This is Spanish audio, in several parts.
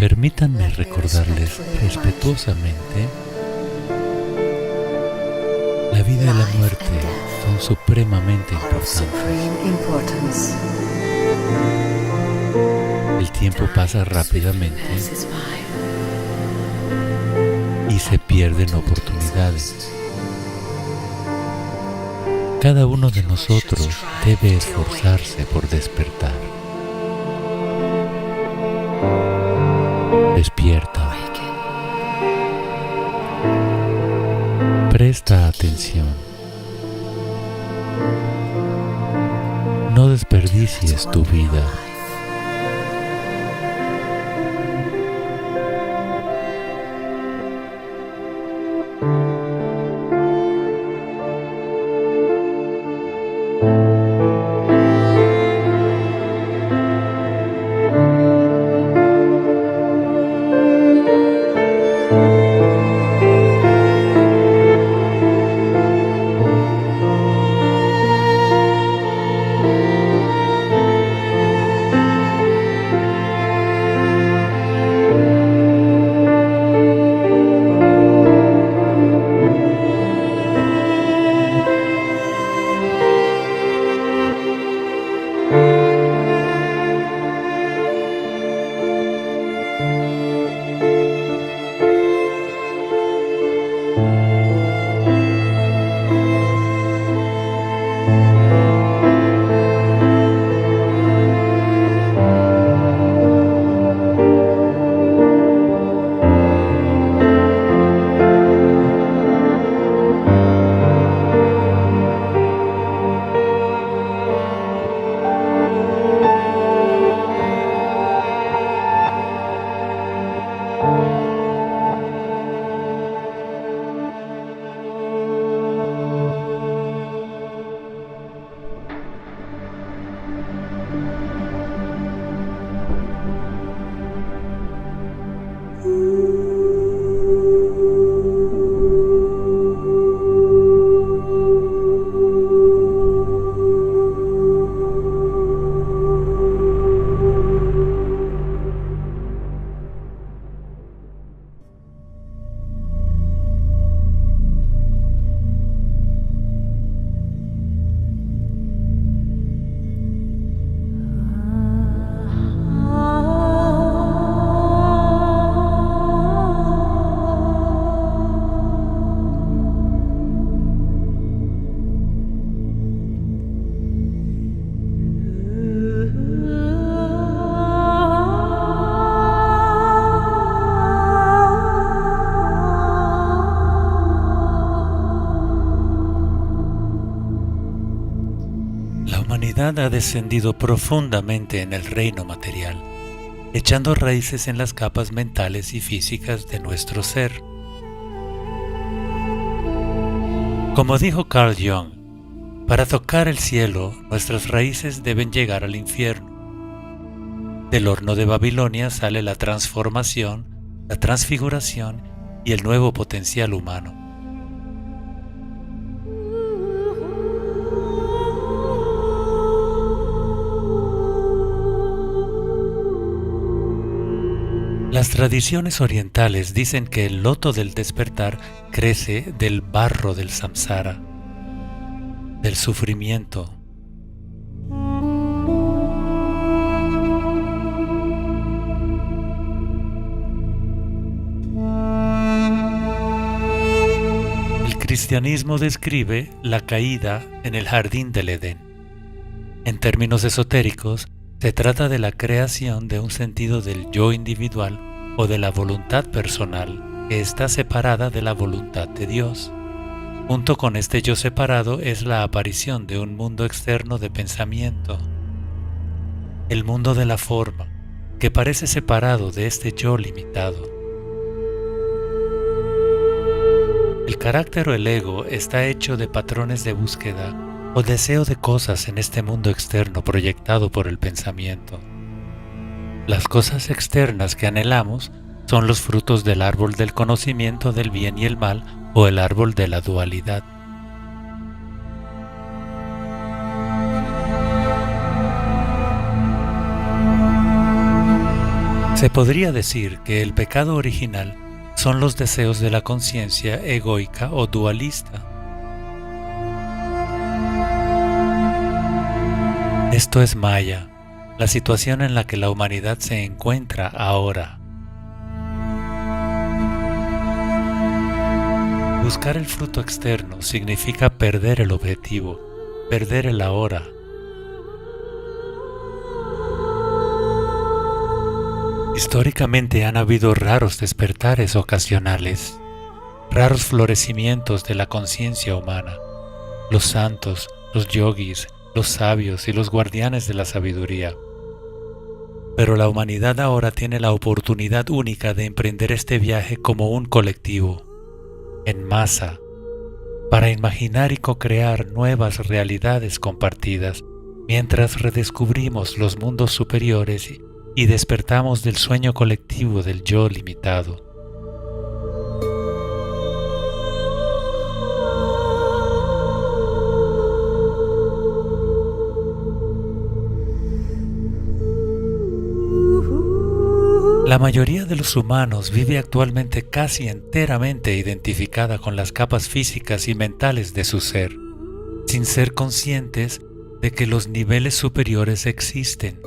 Permítanme recordarles respetuosamente: la vida y la muerte son supremamente importantes. El tiempo pasa rápidamente y se pierden oportunidades. Cada uno de nosotros debe esforzarse por despertar. Despierta. Presta atención. No desperdicies tu vida. La humanidad ha descendido profundamente en el reino material, echando raíces en las capas mentales y físicas de nuestro ser. Como dijo Carl Jung, para tocar el cielo, nuestras raíces deben llegar al infierno. Del horno de Babilonia sale la transformación, la transfiguración y el nuevo potencial humano. Las tradiciones orientales dicen que el loto del despertar crece del barro del samsara, del sufrimiento. El cristianismo describe la caída en el jardín del Edén. En términos esotéricos, se trata de la creación de un sentido del yo individual o de la voluntad personal que está separada de la voluntad de Dios. Junto con este yo separado es la aparición de un mundo externo de pensamiento, el mundo de la forma, que parece separado de este yo limitado. El carácter o el ego está hecho de patrones de búsqueda o deseo de cosas en este mundo externo proyectado por el pensamiento. Las cosas externas que anhelamos son los frutos del árbol del conocimiento del bien y el mal o el árbol de la dualidad. Se podría decir que el pecado original son los deseos de la conciencia egoica o dualista. Esto es Maya, la situación en la que la humanidad se encuentra ahora. Buscar el fruto externo significa perder el objetivo, perder el ahora. Históricamente han habido raros despertares ocasionales, raros florecimientos de la conciencia humana. Los santos, los yogis, los sabios y los guardianes de la sabiduría. Pero la humanidad ahora tiene la oportunidad única de emprender este viaje como un colectivo, en masa, para imaginar y co-crear nuevas realidades compartidas, mientras redescubrimos los mundos superiores y despertamos del sueño colectivo del yo limitado. La mayoría de los humanos vive actualmente casi enteramente identificada con las capas físicas y mentales de su ser, sin ser conscientes de que los niveles superiores existen.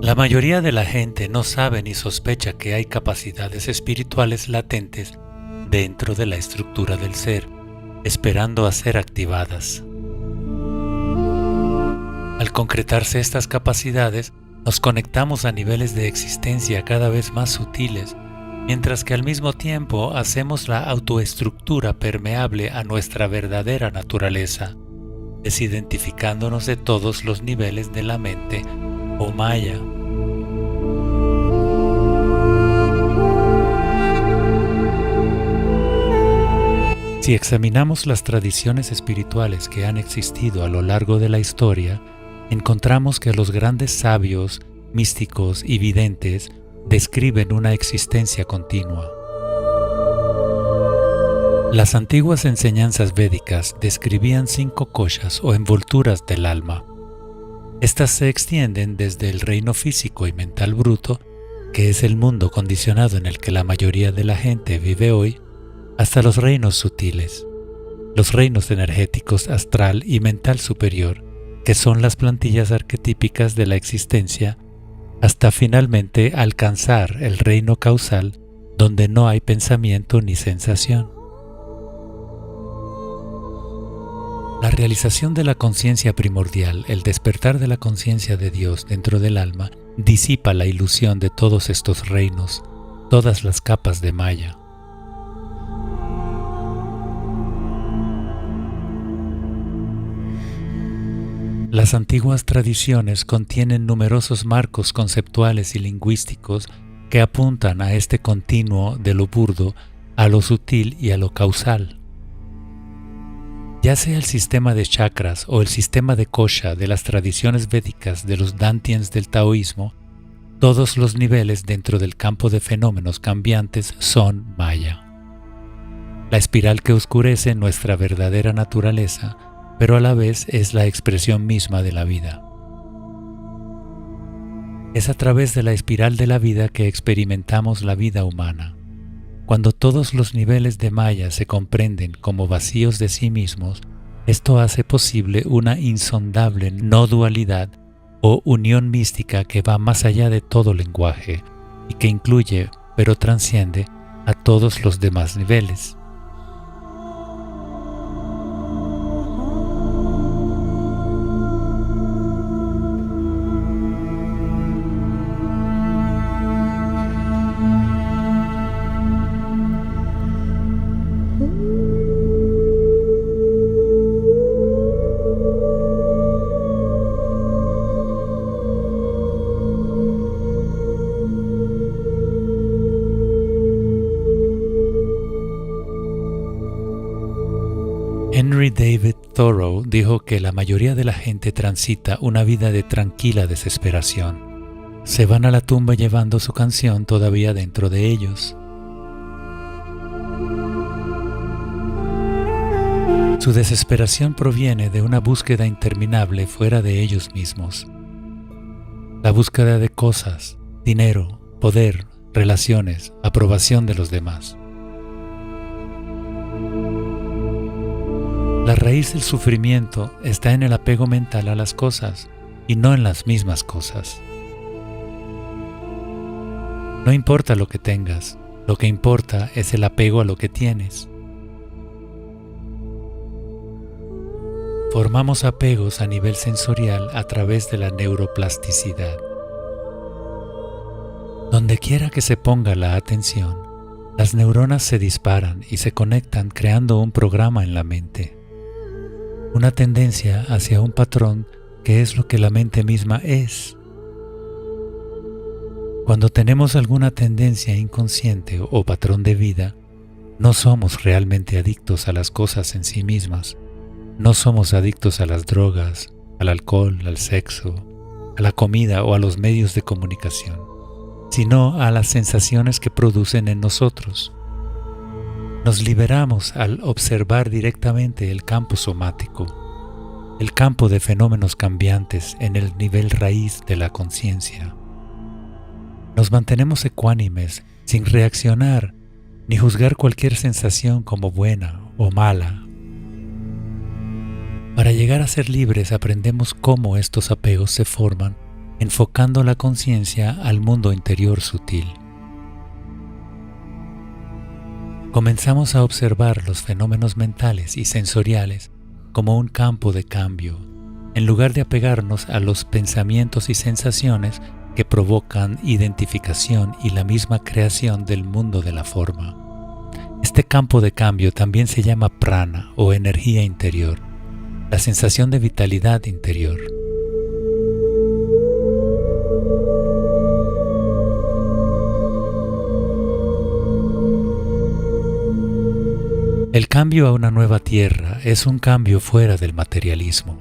La mayoría de la gente no sabe ni sospecha que hay capacidades espirituales latentes dentro de la estructura del ser, esperando a ser activadas. Al concretarse estas capacidades, nos conectamos a niveles de existencia cada vez más sutiles, mientras que al mismo tiempo hacemos la autoestructura permeable a nuestra verdadera naturaleza, desidentificándonos de todos los niveles de la mente o Maya. Si examinamos las tradiciones espirituales que han existido a lo largo de la historia, encontramos que los grandes sabios, místicos y videntes describen una existencia continua. Las antiguas enseñanzas védicas describían 5 koshas o envolturas del alma. Estas se extienden desde el reino físico y mental bruto, que es el mundo condicionado en el que la mayoría de la gente vive hoy, hasta los reinos sutiles, los reinos energéticos astral y mental superior, que son las plantillas arquetípicas de la existencia, hasta finalmente alcanzar el reino causal, donde no hay pensamiento ni sensación. La realización de la conciencia primordial, el despertar de la conciencia de Dios dentro del alma, disipa la ilusión de todos estos reinos, todas las capas de Maya. Las antiguas tradiciones contienen numerosos marcos conceptuales y lingüísticos que apuntan a este continuo de lo burdo a lo sutil y a lo causal. Ya sea el sistema de chakras o el sistema de kosha de las tradiciones védicas de los dantians del taoísmo, todos los niveles dentro del campo de fenómenos cambiantes son Maya. La espiral que oscurece nuestra verdadera naturaleza, pero a la vez es la expresión misma de la vida. Es a través de la espiral de la vida que experimentamos la vida humana. Cuando todos los niveles de Maya se comprenden como vacíos de sí mismos, esto hace posible una insondable no dualidad o unión mística que va más allá de todo lenguaje y que incluye, pero trasciende, a todos los demás niveles. Henry David Thoreau dijo que la mayoría de la gente transita una vida de tranquila desesperación. Se van a la tumba llevando su canción todavía dentro de ellos. Su desesperación proviene de una búsqueda interminable fuera de ellos mismos. la búsqueda de cosas, dinero, poder, relaciones, aprobación de los demás. La raíz del sufrimiento está en el apego mental a las cosas y no en las mismas cosas. No importa lo que tengas, lo que importa es el apego a lo que tienes. Formamos apegos a nivel sensorial a través de la neuroplasticidad. Donde quiera que se ponga la atención, las neuronas se disparan y se conectan creando un programa en la mente. Una tendencia hacia un patrón que es lo que la mente misma es. Cuando tenemos alguna tendencia inconsciente o patrón de vida, no somos realmente adictos a las cosas en sí mismas. No somos adictos a las drogas, al alcohol, al sexo, a la comida o a los medios de comunicación, sino a las sensaciones que producen en nosotros. Nos liberamos al observar directamente el campo somático, el campo de fenómenos cambiantes en el nivel raíz de la conciencia. Nos mantenemos ecuánimes, sin reaccionar ni juzgar cualquier sensación como buena o mala. Para llegar a ser libres aprendemos cómo estos apegos se forman, enfocando la conciencia al mundo interior sutil. Comenzamos a observar los fenómenos mentales y sensoriales como un campo de cambio, en lugar de apegarnos a los pensamientos y sensaciones que provocan identificación y la misma creación del mundo de la forma. Este campo de cambio también se llama prana o energía interior, la sensación de vitalidad interior. El cambio a una nueva tierra es un cambio fuera del materialismo.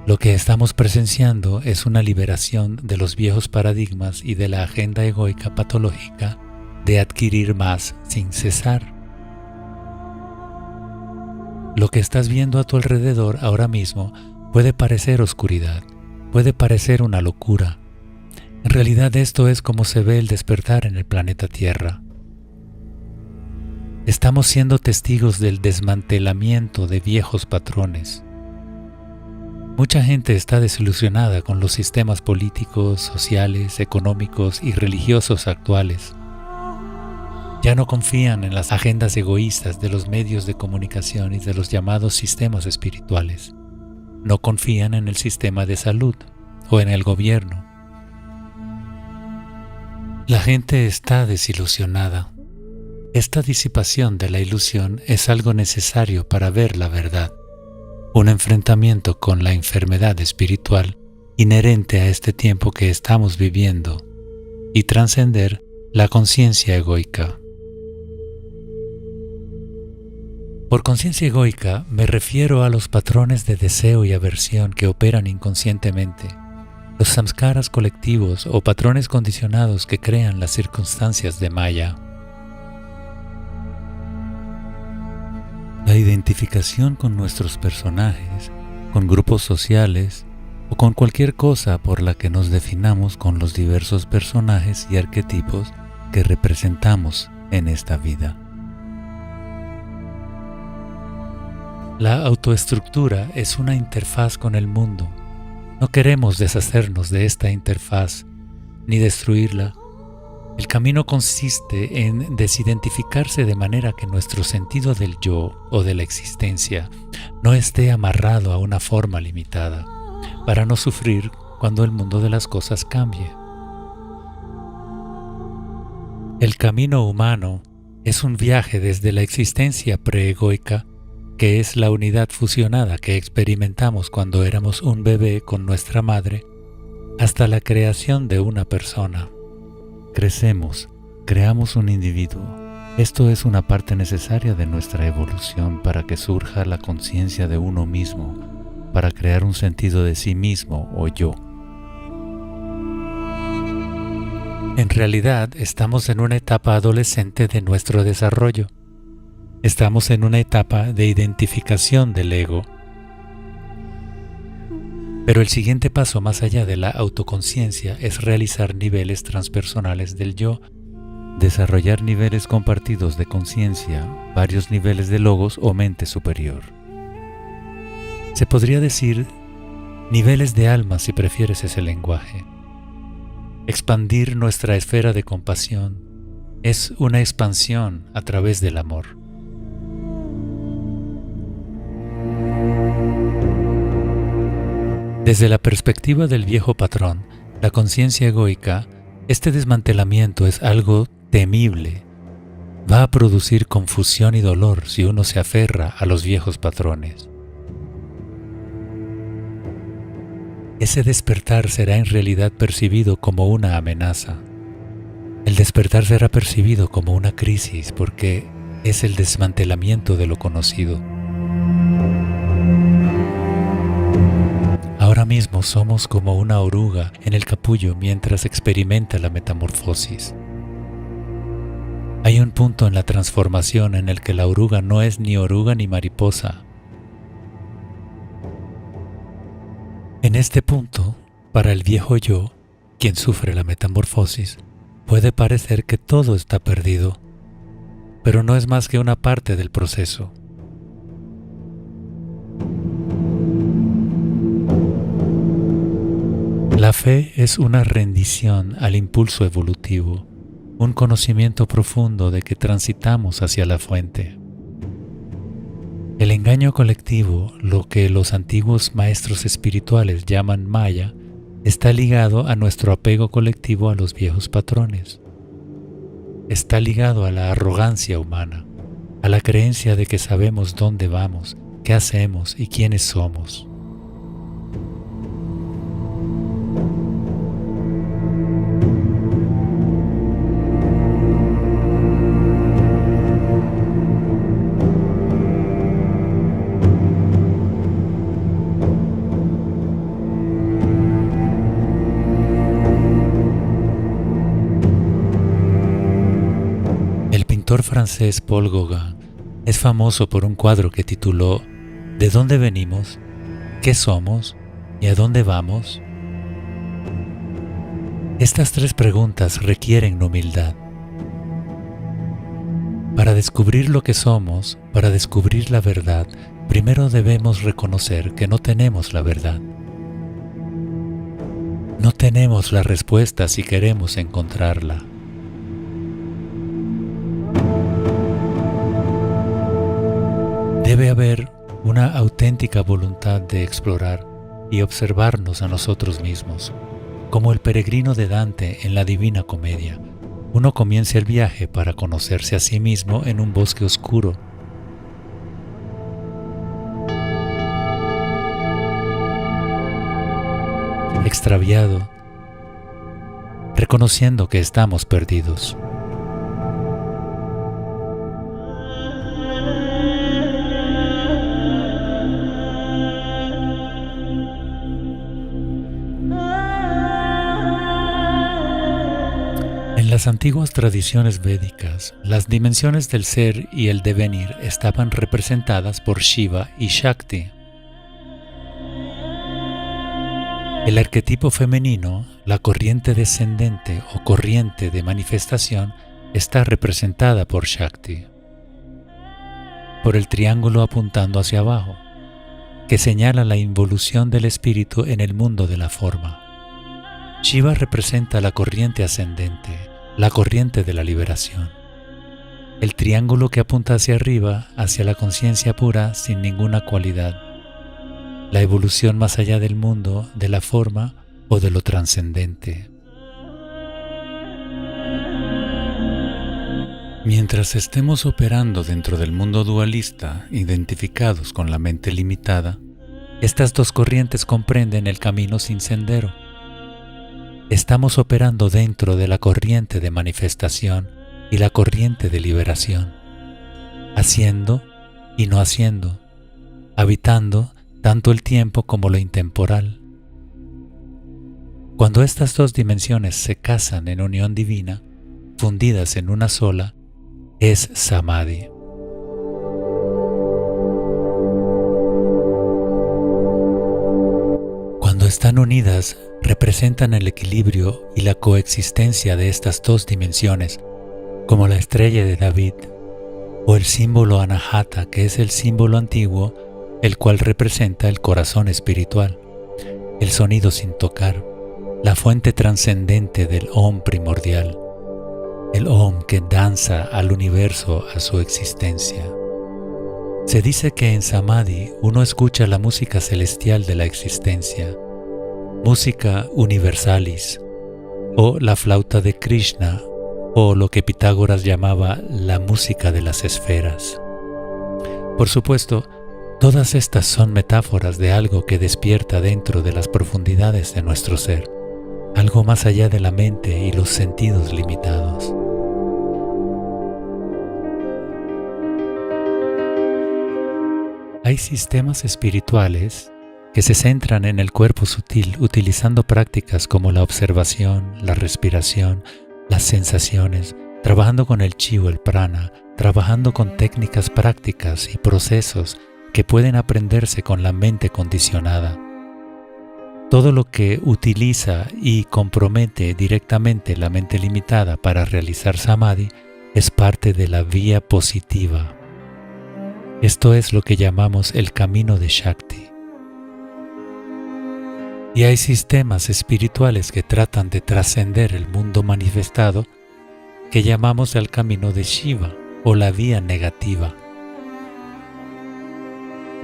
Lo que estamos presenciando es una liberación de los viejos paradigmas y de la agenda egoica patológica de adquirir más sin cesar. Lo que estás viendo a tu alrededor ahora mismo puede parecer oscuridad, puede parecer una locura. En realidad esto es como se ve el despertar en el planeta Tierra. Estamos siendo testigos del desmantelamiento de viejos patrones. Mucha gente está desilusionada con los sistemas políticos, sociales, económicos y religiosos actuales. Ya no confían en las agendas egoístas de los medios de comunicación y de los llamados sistemas espirituales. No confían en el sistema de salud o en el gobierno. La gente está desilusionada. Esta disipación de la ilusión es algo necesario para ver la verdad. Un enfrentamiento con la enfermedad espiritual inherente a este tiempo que estamos viviendo y trascender la conciencia egoica. Por conciencia egoica me refiero a los patrones de deseo y aversión que operan inconscientemente, los samskaras colectivos o patrones condicionados que crean las circunstancias de Maya. La identificación con nuestros personajes, con grupos sociales o con cualquier cosa por la que nos definamos con los diversos personajes y arquetipos que representamos en esta vida. La autoestructura es una interfaz con el mundo. No queremos deshacernos de esta interfaz ni destruirla. El camino consiste en desidentificarse de manera que nuestro sentido del yo o de la existencia no esté amarrado a una forma limitada, para no sufrir cuando el mundo de las cosas cambie. El camino humano es un viaje desde la existencia preegoica, que es la unidad fusionada que experimentamos cuando éramos un bebé con nuestra madre, hasta la creación de una persona. Crecemos, creamos un individuo. Esto es una parte necesaria de nuestra evolución para que surja la conciencia de uno mismo, para crear un sentido de sí mismo o yo. En realidad, estamos en una etapa adolescente de nuestro desarrollo. Estamos en una etapa de identificación del ego. Pero el siguiente paso más allá de la autoconciencia es realizar niveles transpersonales del yo, desarrollar niveles compartidos de conciencia, varios niveles de logos o mente superior. Se podría decir niveles de alma si prefieres ese lenguaje. Expandir nuestra esfera de compasión es una expansión a través del amor. Desde la perspectiva del viejo patrón, la conciencia egoica, este desmantelamiento es algo temible. Va a producir confusión y dolor si uno se aferra a los viejos patrones. Ese despertar será en realidad percibido como una amenaza. El despertar será percibido como una crisis porque es el desmantelamiento de lo conocido. Ahora mismo somos como una oruga en el capullo mientras experimenta la metamorfosis. Hay un punto en la transformación en el que la oruga no es ni oruga ni mariposa. En este punto, para el viejo yo, quien sufre la metamorfosis, puede parecer que todo está perdido, pero no es más que una parte del proceso. La fe es una rendición al impulso evolutivo, un conocimiento profundo de que transitamos hacia la fuente. El engaño colectivo, lo que los antiguos maestros espirituales llaman Maya, está ligado a nuestro apego colectivo a los viejos patrones. Está ligado a la arrogancia humana, a la creencia de que sabemos dónde vamos, qué hacemos y quiénes somos. El pintor francés Paul Gauguin es famoso por un cuadro que tituló ¿De dónde venimos? ¿Qué somos? ¿Y a dónde vamos? Estas tres preguntas requieren humildad. Para descubrir lo que somos, para descubrir la verdad, primero debemos reconocer que no tenemos la verdad. No tenemos la respuesta si queremos encontrarla. Debe haber una auténtica voluntad de explorar y observarnos a nosotros mismos, como el peregrino de Dante en la Divina Comedia. Uno comienza el viaje para conocerse a sí mismo en un bosque oscuro. Extraviado, reconociendo que estamos perdidos. En las antiguas tradiciones védicas, las dimensiones del ser y el devenir estaban representadas por Shiva y Shakti. El arquetipo femenino, la corriente descendente o corriente de manifestación, está representada por Shakti, por el triángulo apuntando hacia abajo, que señala la involución del espíritu en el mundo de la forma. Shiva representa la corriente ascendente, la corriente de la liberación. El triángulo que apunta hacia arriba, hacia la conciencia pura sin ninguna cualidad. La evolución más allá del mundo, de la forma o de lo trascendente. Mientras estemos operando dentro del mundo dualista, identificados con la mente limitada, estas dos corrientes comprenden el camino sin sendero. Estamos operando dentro de la corriente de manifestación y la corriente de liberación, haciendo y no haciendo, habitando tanto el tiempo como lo intemporal. Cuando estas dos dimensiones se casan en unión divina, fundidas en una sola, es Samadhi. Cuando Cuando están unidas, representan el equilibrio y la coexistencia de estas dos dimensiones, como la estrella de David, o el símbolo Anahata, que es el símbolo antiguo, el cual representa el corazón espiritual, el sonido sin tocar, la fuente trascendente del Om primordial, el Om que danza al universo a su existencia. Se dice que en Samadhi uno escucha la música celestial de la existencia, música universalis, o la flauta de Krishna, o lo que Pitágoras llamaba la música de las esferas. Por supuesto, todas estas son metáforas de algo que despierta dentro de las profundidades de nuestro ser, algo más allá de la mente y los sentidos limitados. Hay sistemas espirituales que se centran en el cuerpo sutil utilizando prácticas como la observación, la respiración, las sensaciones, trabajando con el chi o el prana, trabajando con técnicas prácticas y procesos que pueden aprenderse con la mente condicionada. Todo lo que utiliza y compromete directamente la mente limitada para realizar samadhi es parte de la vía positiva. Esto es lo que llamamos el camino de Shakti. Y hay sistemas espirituales que tratan de trascender el mundo manifestado que llamamos el camino de Shiva o la vía negativa.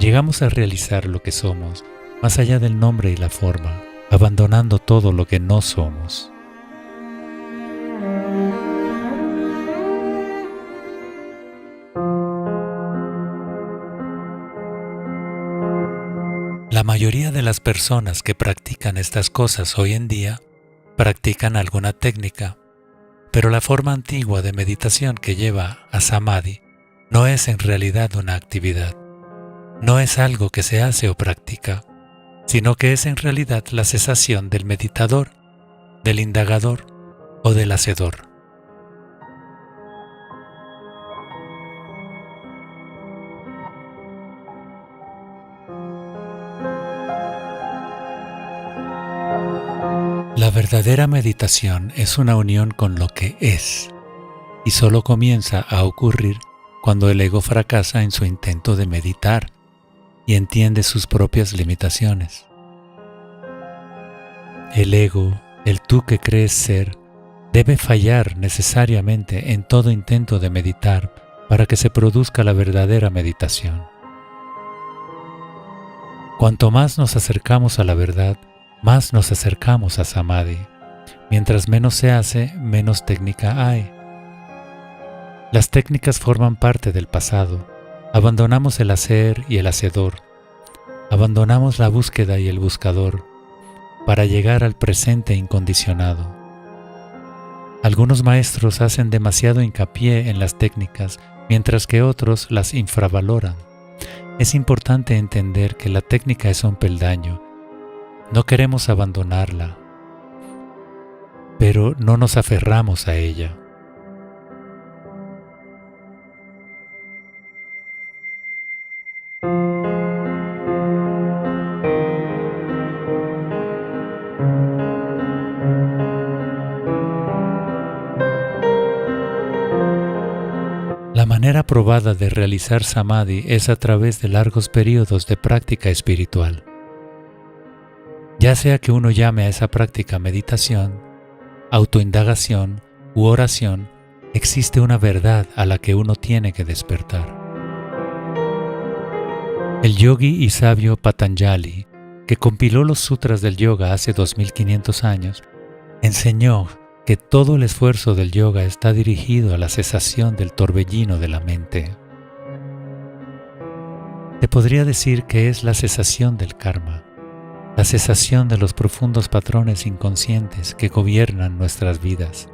Llegamos a realizar lo que somos, más allá del nombre y la forma, abandonando todo lo que no somos. La mayoría de las personas que practican estas cosas hoy en día practican alguna técnica, pero la forma antigua de meditación que lleva a Samadhi no es en realidad una actividad, no es algo que se hace o practica, sino que es en realidad la cesación del meditador, del indagador o del hacedor. La verdadera meditación es una unión con lo que es, y solo comienza a ocurrir cuando el ego fracasa en su intento de meditar y entiende sus propias limitaciones. El ego, el tú que crees ser, debe fallar necesariamente en todo intento de meditar para que se produzca la verdadera meditación. Cuanto más nos acercamos a la verdad, más nos acercamos a Samadhi. Mientras menos se hace, menos técnica hay. Las técnicas forman parte del pasado. Abandonamos el hacer y el hacedor. Abandonamos la búsqueda y el buscador para llegar al presente incondicionado. Algunos maestros hacen demasiado hincapié en las técnicas, mientras que otros las infravaloran. Es importante entender que la técnica es un peldaño. No queremos abandonarla, pero no nos aferramos a ella. La manera probada de realizar samadhi es a través de largos periodos de práctica espiritual. Ya sea que uno llame a esa práctica meditación, autoindagación u oración, existe una verdad a la que uno tiene que despertar. El yogi y sabio Patanjali, que compiló los sutras del yoga hace 2500 años, enseñó que todo el esfuerzo del yoga está dirigido a la cesación del torbellino de la mente. Se podría decir que es la cesación del karma, la cesación de los profundos patrones inconscientes que gobiernan nuestras vidas.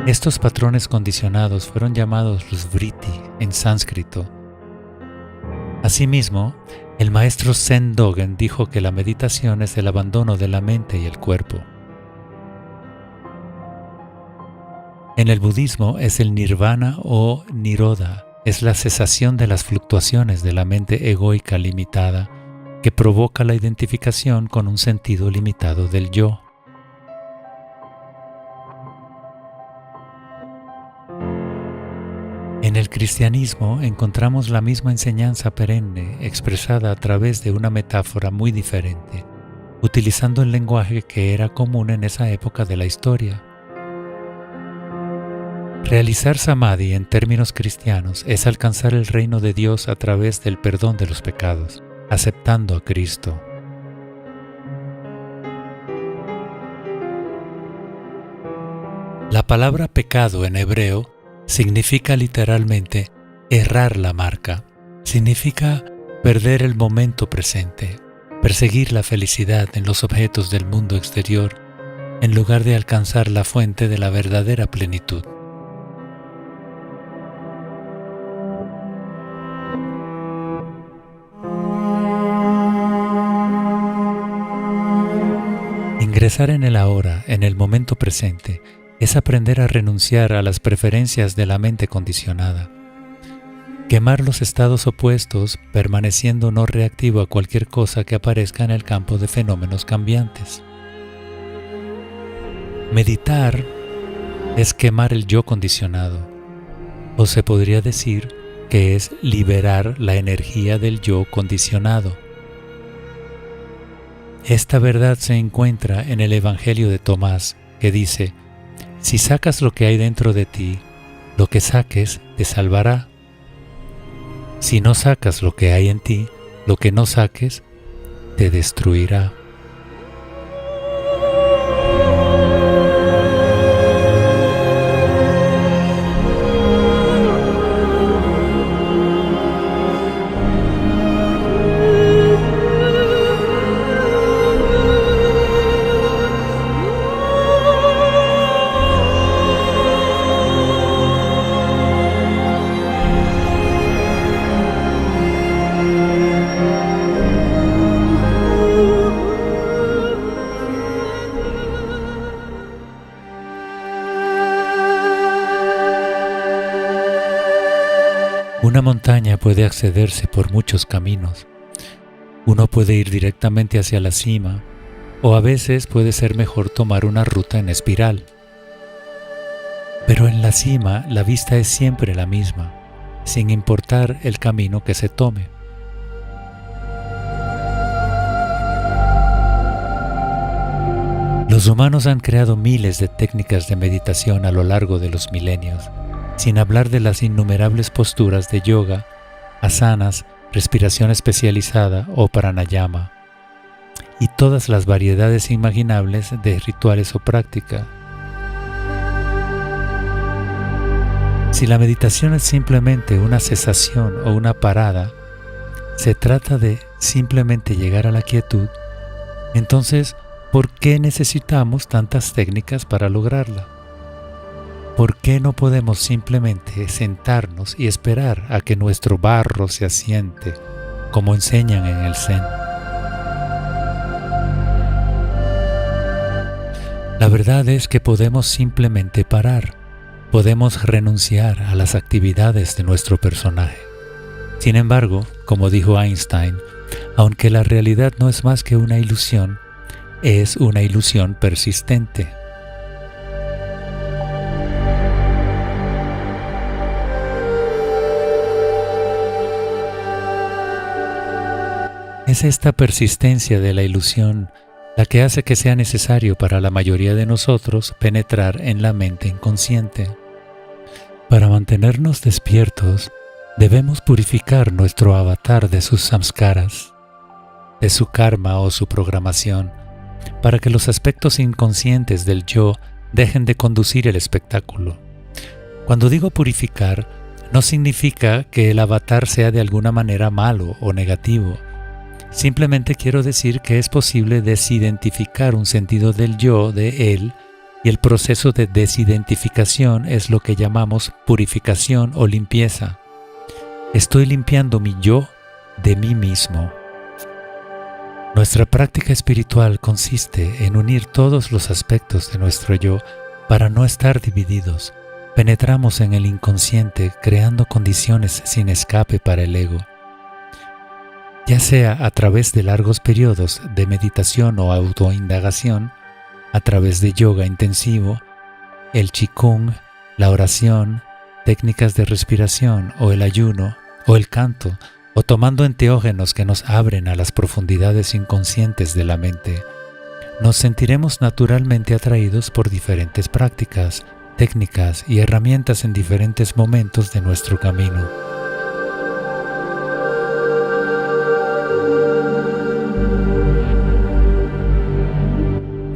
Estos patrones condicionados fueron llamados los vritti en sánscrito. Asimismo, el maestro Zen Dogen dijo que la meditación es el abandono de la mente y el cuerpo. En el budismo es el nirvana o nirodha, es la cesación de las fluctuaciones de la mente egoica limitada que provoca la identificación con un sentido limitado del yo. En el cristianismo encontramos la misma enseñanza perenne expresada a través de una metáfora muy diferente, utilizando el lenguaje que era común en esa época de la historia. Realizar samadhi en términos cristianos es alcanzar el reino de Dios a través del perdón de los pecados, aceptando a Cristo. La palabra pecado en hebreo significa literalmente errar la marca, significa perder el momento presente, perseguir la felicidad en los objetos del mundo exterior, en lugar de alcanzar la fuente de la verdadera plenitud. Ingresar en el ahora, en el momento presente, es aprender a renunciar a las preferencias de la mente condicionada. Quemar los estados opuestos, permaneciendo no reactivo a cualquier cosa que aparezca en el campo de fenómenos cambiantes. Meditar es quemar el yo condicionado, o se podría decir que es liberar la energía del yo condicionado. Esta verdad se encuentra en el Evangelio de Tomás, que dice: si sacas lo que hay dentro de ti, lo que saques te salvará. Si no sacas lo que hay en ti, lo que no saques te destruirá. Una montaña puede accederse por muchos caminos. Uno puede ir directamente hacia la cima, o a veces puede ser mejor tomar una ruta en espiral. Pero en la cima la vista es siempre la misma, sin importar el camino que se tome. Los humanos han creado miles de técnicas de meditación a lo largo de los milenios, sin hablar de las innumerables posturas de yoga, asanas, respiración especializada o pranayama, y todas las variedades imaginables de rituales o práctica. Si la meditación es simplemente una cesación o una parada, se trata de simplemente llegar a la quietud, entonces, ¿por qué necesitamos tantas técnicas para lograrla? ¿Por qué no podemos simplemente sentarnos y esperar a que nuestro barro se asiente, como enseñan en el Zen? La verdad es que podemos simplemente parar, podemos renunciar a las actividades de nuestro personaje. Sin embargo, como dijo Einstein, aunque la realidad no es más que una ilusión, es una ilusión persistente. Es esta persistencia de la ilusión la que hace que sea necesario para la mayoría de nosotros penetrar en la mente inconsciente. Para mantenernos despiertos, debemos purificar nuestro avatar de sus samskaras, de su karma o su programación, para que los aspectos inconscientes del yo dejen de conducir el espectáculo. Cuando digo purificar, no significa que el avatar sea de alguna manera malo o negativo. Simplemente quiero decir que es posible desidentificar un sentido del yo de él, y el proceso de desidentificación es lo que llamamos purificación o limpieza. Estoy limpiando mi yo de mí mismo. Nuestra práctica espiritual consiste en unir todos los aspectos de nuestro yo para no estar divididos. Penetramos en el inconsciente creando condiciones sin escape para el ego. ya sea a través de largos periodos de meditación o autoindagación, a través de yoga intensivo, el qigong, la oración, técnicas de respiración o el ayuno o el canto, o tomando enteógenos que nos abren a las profundidades inconscientes de la mente, nos sentiremos naturalmente atraídos por diferentes prácticas, técnicas y herramientas en diferentes momentos de nuestro camino.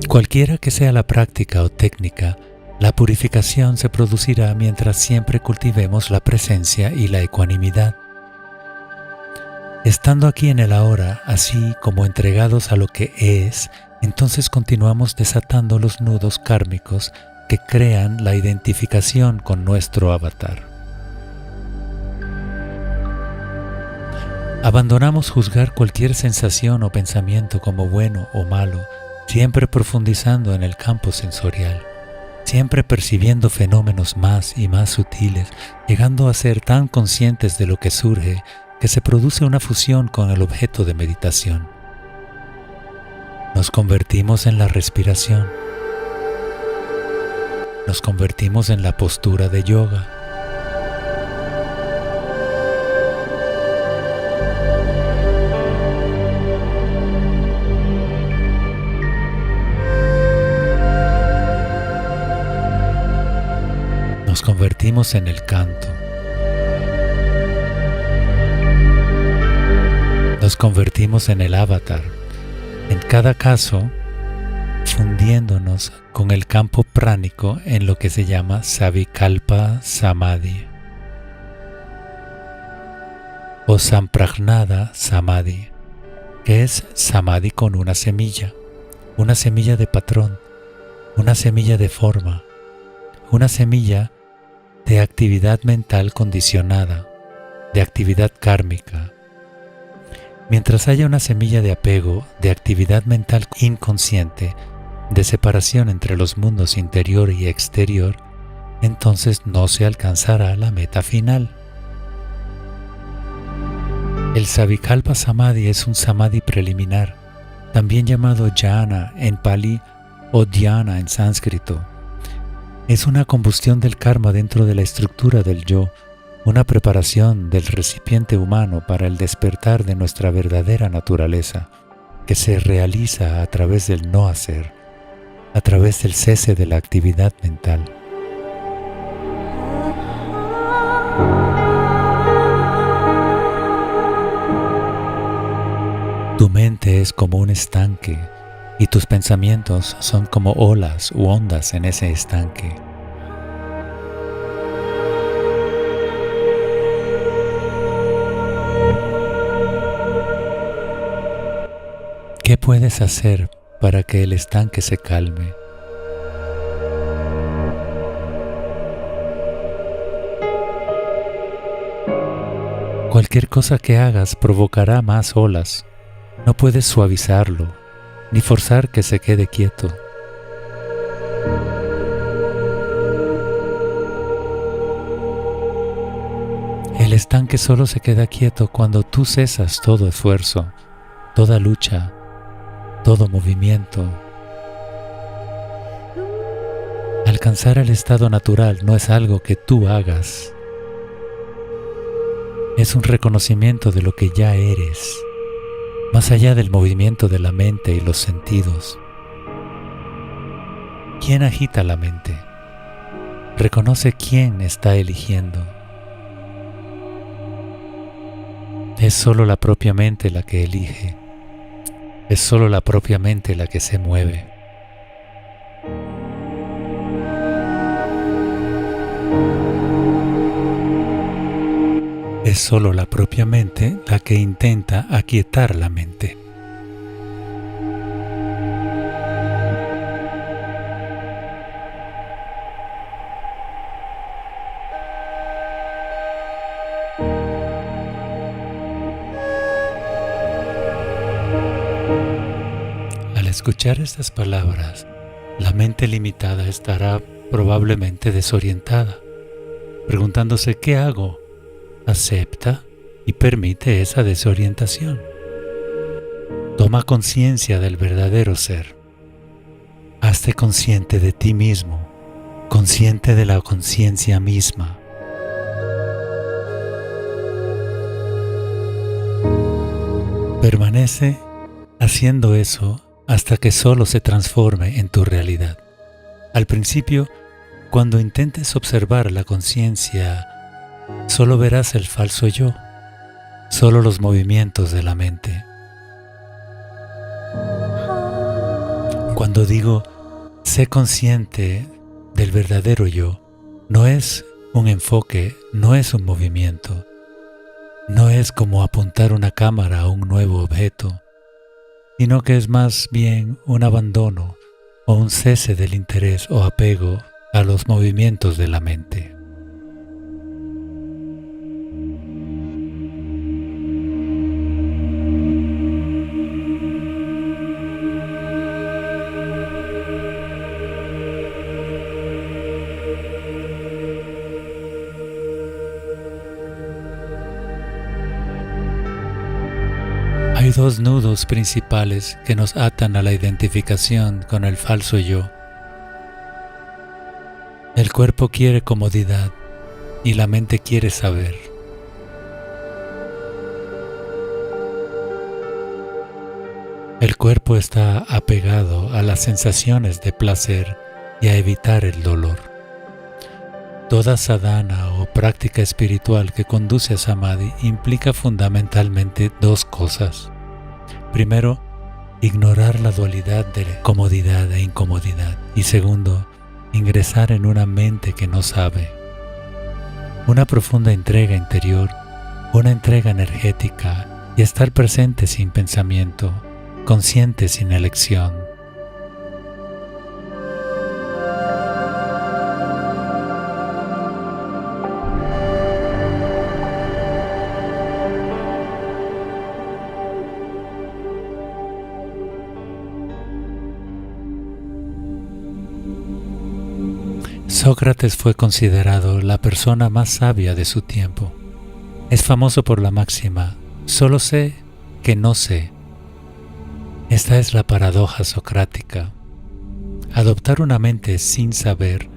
Cualquiera que sea la práctica o técnica, la purificación se producirá mientras siempre cultivemos la presencia y la ecuanimidad. Estando aquí en el ahora, así como entregados a lo que es, entonces continuamos desatando los nudos kármicos que crean la identificación con nuestro avatar. Abandonamos juzgar cualquier sensación o pensamiento como bueno o malo, siempre profundizando en el campo sensorial, siempre percibiendo fenómenos más y más sutiles, llegando a ser tan conscientes de lo que surge que se produce una fusión con el objeto de meditación. Nos convertimos en la respiración. Nos convertimos en la postura de yoga. Nos convertimos en el canto. Nos convertimos en el avatar, en cada caso fundiéndonos con el campo pránico en lo que se llama Savikalpa Samadhi o Samprajnada Samadhi, que es Samadhi con una semilla de patrón, una semilla de forma, una semilla de actividad mental condicionada, de actividad kármica. Mientras haya una semilla de apego, de actividad mental inconsciente, de separación entre los mundos interior y exterior, entonces no se alcanzará la meta final. El Savikalpa Samadhi es un samadhi preliminar, también llamado jhana en pali o dhyana en sánscrito. Es una combustión del karma dentro de la estructura del yo, una preparación del recipiente humano para el despertar de nuestra verdadera naturaleza, que se realiza a través del no hacer, a través del cese de la actividad mental. Tu mente es como un estanque y tus pensamientos son como olas u ondas en ese estanque. ¿Qué puedes hacer para que el estanque se calme? Cualquier cosa que hagas provocará más olas. No puedes suavizarlo, ni forzar que se quede quieto. El estanque solo se queda quieto cuando tú cesas todo esfuerzo, toda lucha, todo movimiento. Alcanzar el estado natural no es algo que tú hagas. Es un reconocimiento de lo que ya eres, más allá del movimiento de la mente y los sentidos. ¿Quién agita la mente? Reconoce quién está eligiendo. Es solo la propia mente la que elige. Es solo la propia mente la que se mueve. Es solo la propia mente la que intenta aquietar la mente. Al escuchar estas palabras, la mente limitada estará probablemente desorientada, preguntándose ¿qué hago? Acepta y permite esa desorientación. Toma conciencia del verdadero ser. Hazte consciente de ti mismo, consciente de la conciencia misma. Permanece haciendo eso hasta que solo se transforme en tu realidad. Al principio, cuando intentes observar la conciencia, solo verás el falso yo, solo los movimientos de la mente. Cuando digo, sé consciente del verdadero yo, no es un enfoque, no es un movimiento, no es como apuntar una cámara a un nuevo objeto, sino que es más bien un abandono o un cese del interés o apego a los movimientos de la mente. Hay dos nudos principales que nos atan a la identificación con el falso yo. El cuerpo quiere comodidad y la mente quiere saber. El cuerpo está apegado a las sensaciones de placer y a evitar el dolor. Toda sadhana o práctica espiritual que conduce a samadhi implica fundamentalmente dos cosas. Primero, ignorar la dualidad de comodidad e incomodidad. Y segundo, ingresar en una mente que no sabe. Una profunda entrega interior, una entrega energética y estar presente sin pensamiento, consciente sin elección. Sócrates fue considerado la persona más sabia de su tiempo. Es famoso por la máxima, solo sé que no sé. Esta es la paradoja socrática. Adoptar una mente sin saber,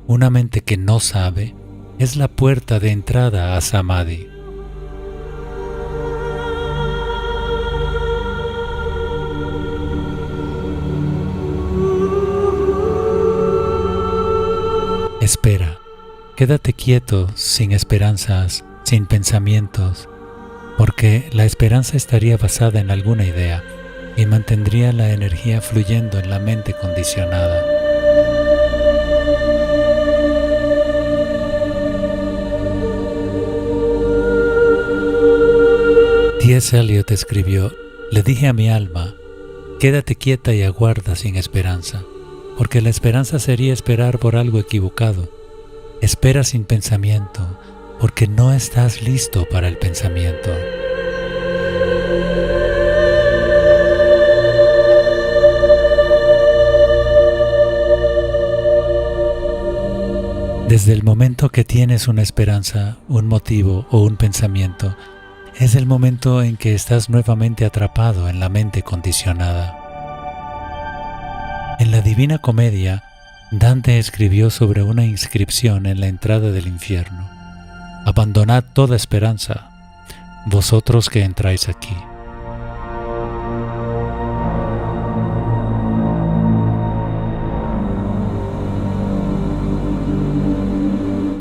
una mente que no sabe, es la puerta de entrada a samadhi. Espera, quédate quieto, sin esperanzas, sin pensamientos, porque la esperanza estaría basada en alguna idea y mantendría la energía fluyendo en la mente condicionada. T.S. Eliot escribió, le dije a mi alma, quédate quieta y aguarda sin esperanza. Porque la esperanza sería esperar por algo equivocado. Espera sin pensamiento, porque no estás listo para el pensamiento. Desde el momento que tienes una esperanza, un motivo o un pensamiento, es el momento en que estás nuevamente atrapado en la mente condicionada. En la Divina Comedia, Dante escribió sobre una inscripción en la entrada del infierno. Abandonad toda esperanza, vosotros que entráis aquí.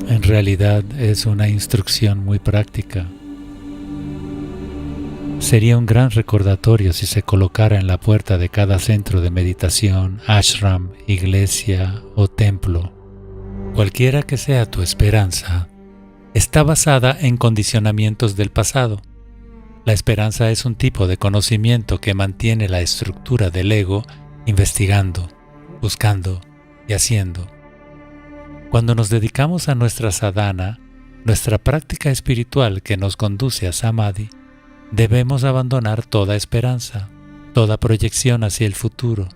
En realidad es una instrucción muy práctica. Sería un gran recordatorio si se colocara en la puerta de cada centro de meditación, ashram, iglesia o templo. Cualquiera que sea tu esperanza, está basada en condicionamientos del pasado. La esperanza es un tipo de conocimiento que mantiene la estructura del ego investigando, buscando y haciendo. Cuando nos dedicamos a nuestra sadhana, nuestra práctica espiritual que nos conduce a samadhi, debemos abandonar toda esperanza, toda proyección hacia el futuro,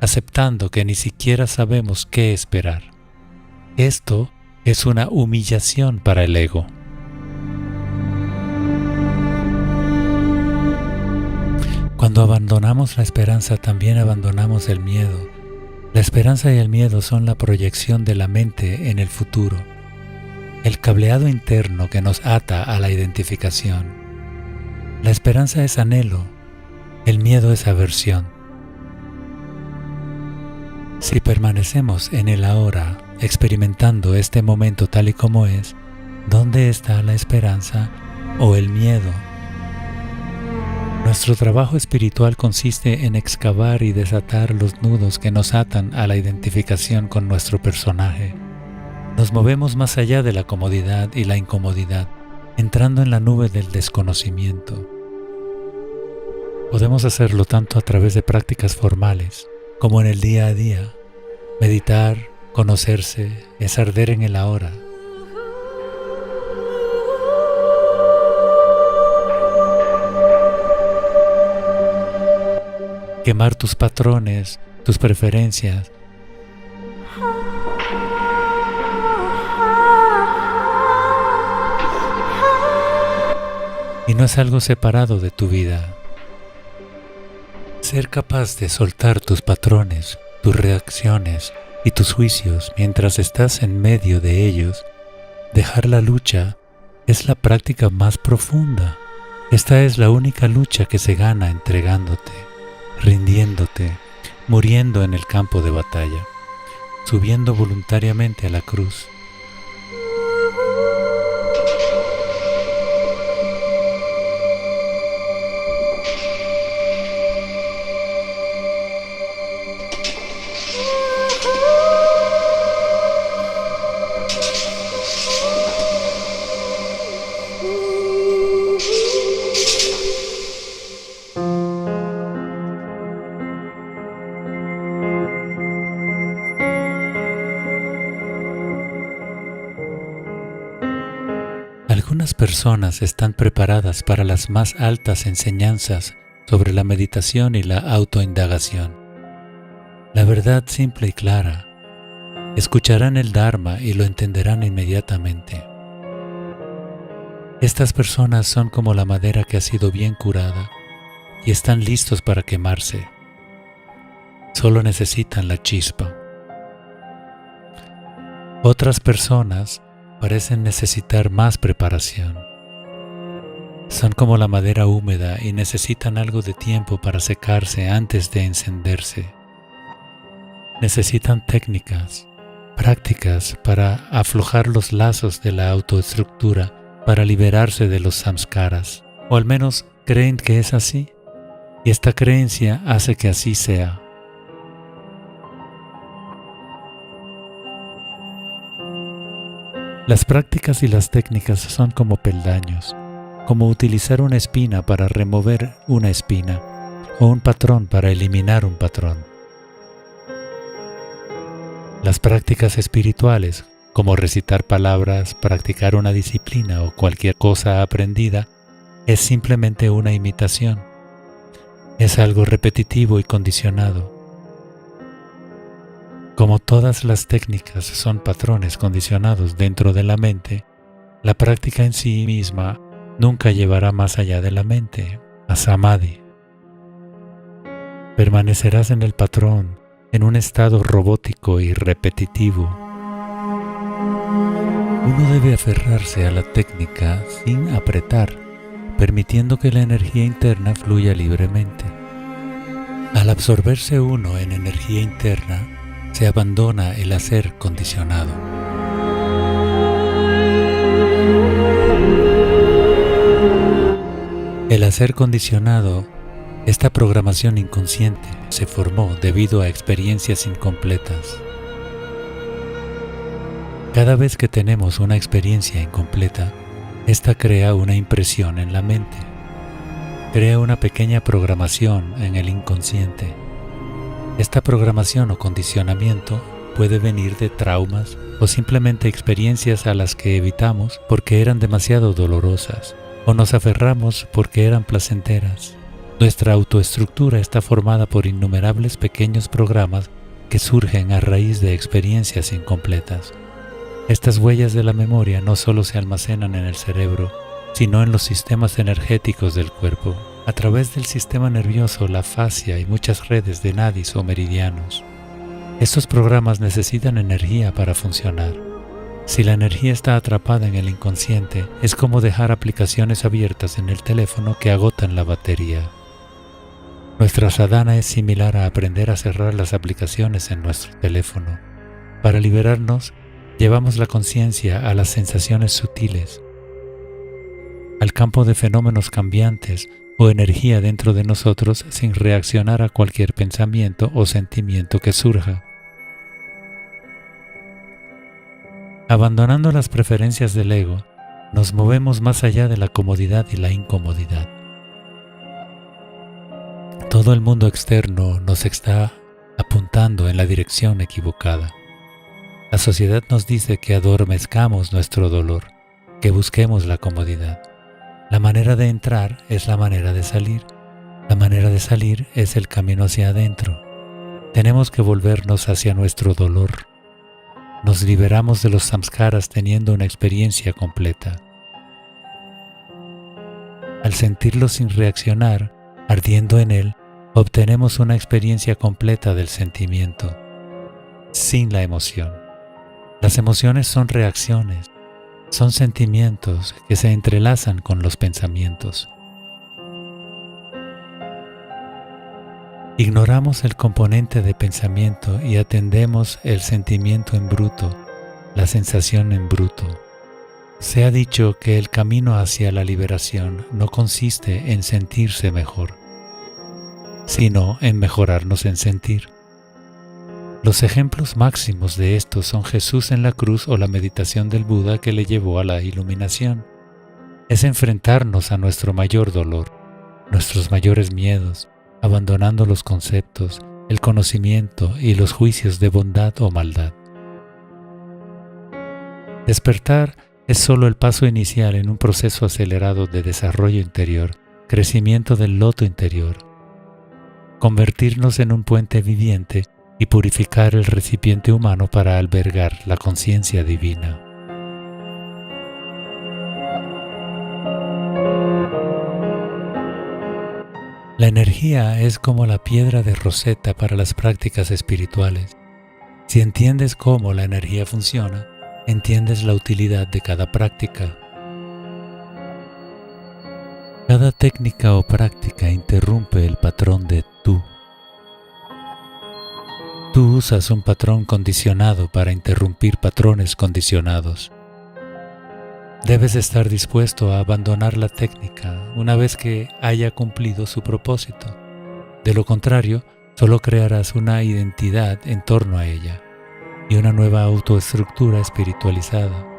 aceptando que ni siquiera sabemos qué esperar. Esto es una humillación para el ego. Cuando abandonamos la esperanza, también abandonamos el miedo. La esperanza y el miedo son la proyección de la mente en el futuro, el cableado interno que nos ata a la identificación. La esperanza es anhelo, el miedo es aversión. Si permanecemos en el ahora, experimentando este momento tal y como es, ¿dónde está la esperanza o el miedo? Nuestro trabajo espiritual consiste en excavar y desatar los nudos que nos atan a la identificación con nuestro personaje. Nos movemos más allá de la comodidad y la incomodidad, entrando en la nube del desconocimiento. Podemos hacerlo tanto a través de prácticas formales como en el día a día. Meditar, conocerse, es arder en el ahora. Quemar tus patrones, tus preferencias. Y no es algo separado de tu vida. Ser capaz de soltar tus patrones, tus reacciones y tus juicios mientras estás en medio de ellos, dejar la lucha, es la práctica más profunda. Esta es la única lucha que se gana entregándote, rindiéndote, muriendo en el campo de batalla, subiendo voluntariamente a la cruz. Algunas personas están preparadas para las más altas enseñanzas sobre la meditación y la autoindagación. La verdad simple y clara. Escucharán el Dharma y lo entenderán inmediatamente. Estas personas son como la madera que ha sido bien curada y están listos para quemarse. Solo necesitan la chispa. Otras personas parecen necesitar más preparación. Son como la madera húmeda y necesitan algo de tiempo para secarse antes de encenderse. Necesitan técnicas, prácticas para aflojar los lazos de la autoestructura, para liberarse de los samskaras, o al menos creen que es así, y esta creencia hace que así sea. Las prácticas y las técnicas son como peldaños, como utilizar una espina para remover una espina, o un patrón para eliminar un patrón. Las prácticas espirituales, como recitar palabras, practicar una disciplina o cualquier cosa aprendida, es simplemente una imitación. Es algo repetitivo y condicionado. Como todas las técnicas son patrones condicionados dentro de la mente, la práctica en sí misma nunca llevará más allá de la mente, a Samadhi. Permanecerás en el patrón, en un estado robótico y repetitivo. Uno debe aferrarse a la técnica sin apretar, permitiendo que la energía interna fluya libremente. Al absorberse uno en energía interna, se abandona el hacer condicionado. El hacer condicionado, esta programación inconsciente, se formó debido a experiencias incompletas. Cada vez que tenemos una experiencia incompleta, esta crea una impresión en la mente, crea una pequeña programación en el inconsciente. Esta programación o condicionamiento puede venir de traumas o simplemente experiencias a las que evitamos porque eran demasiado dolorosas o nos aferramos porque eran placenteras. Nuestra autoestructura está formada por innumerables pequeños programas que surgen a raíz de experiencias incompletas. Estas huellas de la memoria no solo se almacenan en el cerebro, sino en los sistemas energéticos del cuerpo. a través del sistema nervioso, la fascia y muchas redes de nadis o meridianos. Estos programas necesitan energía para funcionar. Si la energía está atrapada en el inconsciente, es como dejar aplicaciones abiertas en el teléfono que agotan la batería. Nuestra sadhana es similar a aprender a cerrar las aplicaciones en nuestro teléfono. Para liberarnos, llevamos la conciencia a las sensaciones sutiles, al campo de fenómenos cambiantes o energía dentro de nosotros sin reaccionar a cualquier pensamiento o sentimiento que surja. Abandonando las preferencias del ego, nos movemos más allá de la comodidad y la incomodidad. Todo el mundo externo nos está apuntando en la dirección equivocada. La sociedad nos dice que adormezcamos nuestro dolor, que busquemos la comodidad. La manera de entrar es la manera de salir. La manera de salir es el camino hacia adentro. Tenemos que volvernos hacia nuestro dolor. Nos liberamos de los samskaras teniendo una experiencia completa. Al sentirlo sin reaccionar, ardiendo en él, obtenemos una experiencia completa del sentimiento, sin la emoción. Las emociones son reacciones, son sentimientos que se entrelazan con los pensamientos. Ignoramos el componente de pensamiento y atendemos el sentimiento en bruto, la sensación en bruto. Se ha dicho que el camino hacia la liberación no consiste en sentirse mejor, sino en mejorarnos en sentir. Los ejemplos máximos de esto son Jesús en la cruz o la meditación del Buda que le llevó a la iluminación. Es enfrentarnos a nuestro mayor dolor, nuestros mayores miedos, abandonando los conceptos, el conocimiento y los juicios de bondad o maldad. Despertar es solo el paso inicial en un proceso acelerado de desarrollo interior, crecimiento del loto interior. Convertirnos en un puente viviente y purificar el recipiente humano para albergar la conciencia divina. La energía es como la piedra de Rosetta para las prácticas espirituales. Si entiendes cómo la energía funciona, entiendes la utilidad de cada práctica. Cada técnica o práctica interrumpe el patrón de tú. Tú usas un patrón condicionado para interrumpir patrones condicionados. Debes estar dispuesto a abandonar la técnica una vez que haya cumplido su propósito. De lo contrario, solo crearás una identidad en torno a ella y una nueva autoestructura espiritualizada.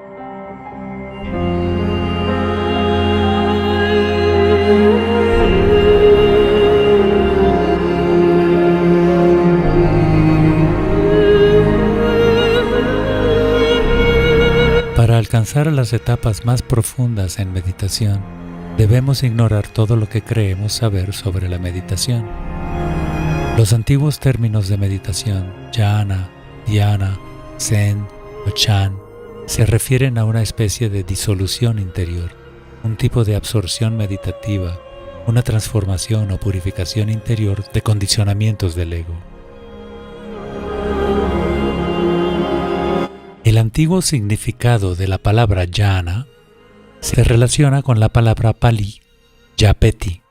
Para alcanzar las etapas más profundas en meditación, debemos ignorar todo lo que creemos saber sobre la meditación. Los antiguos términos de meditación, jhana, dhyana, zen o chan, se refieren a una especie de disolución interior, un tipo de absorción meditativa, una transformación o purificación interior de condicionamientos del ego. El antiguo significado de la palabra jhana se relaciona con la palabra pali, yapeti,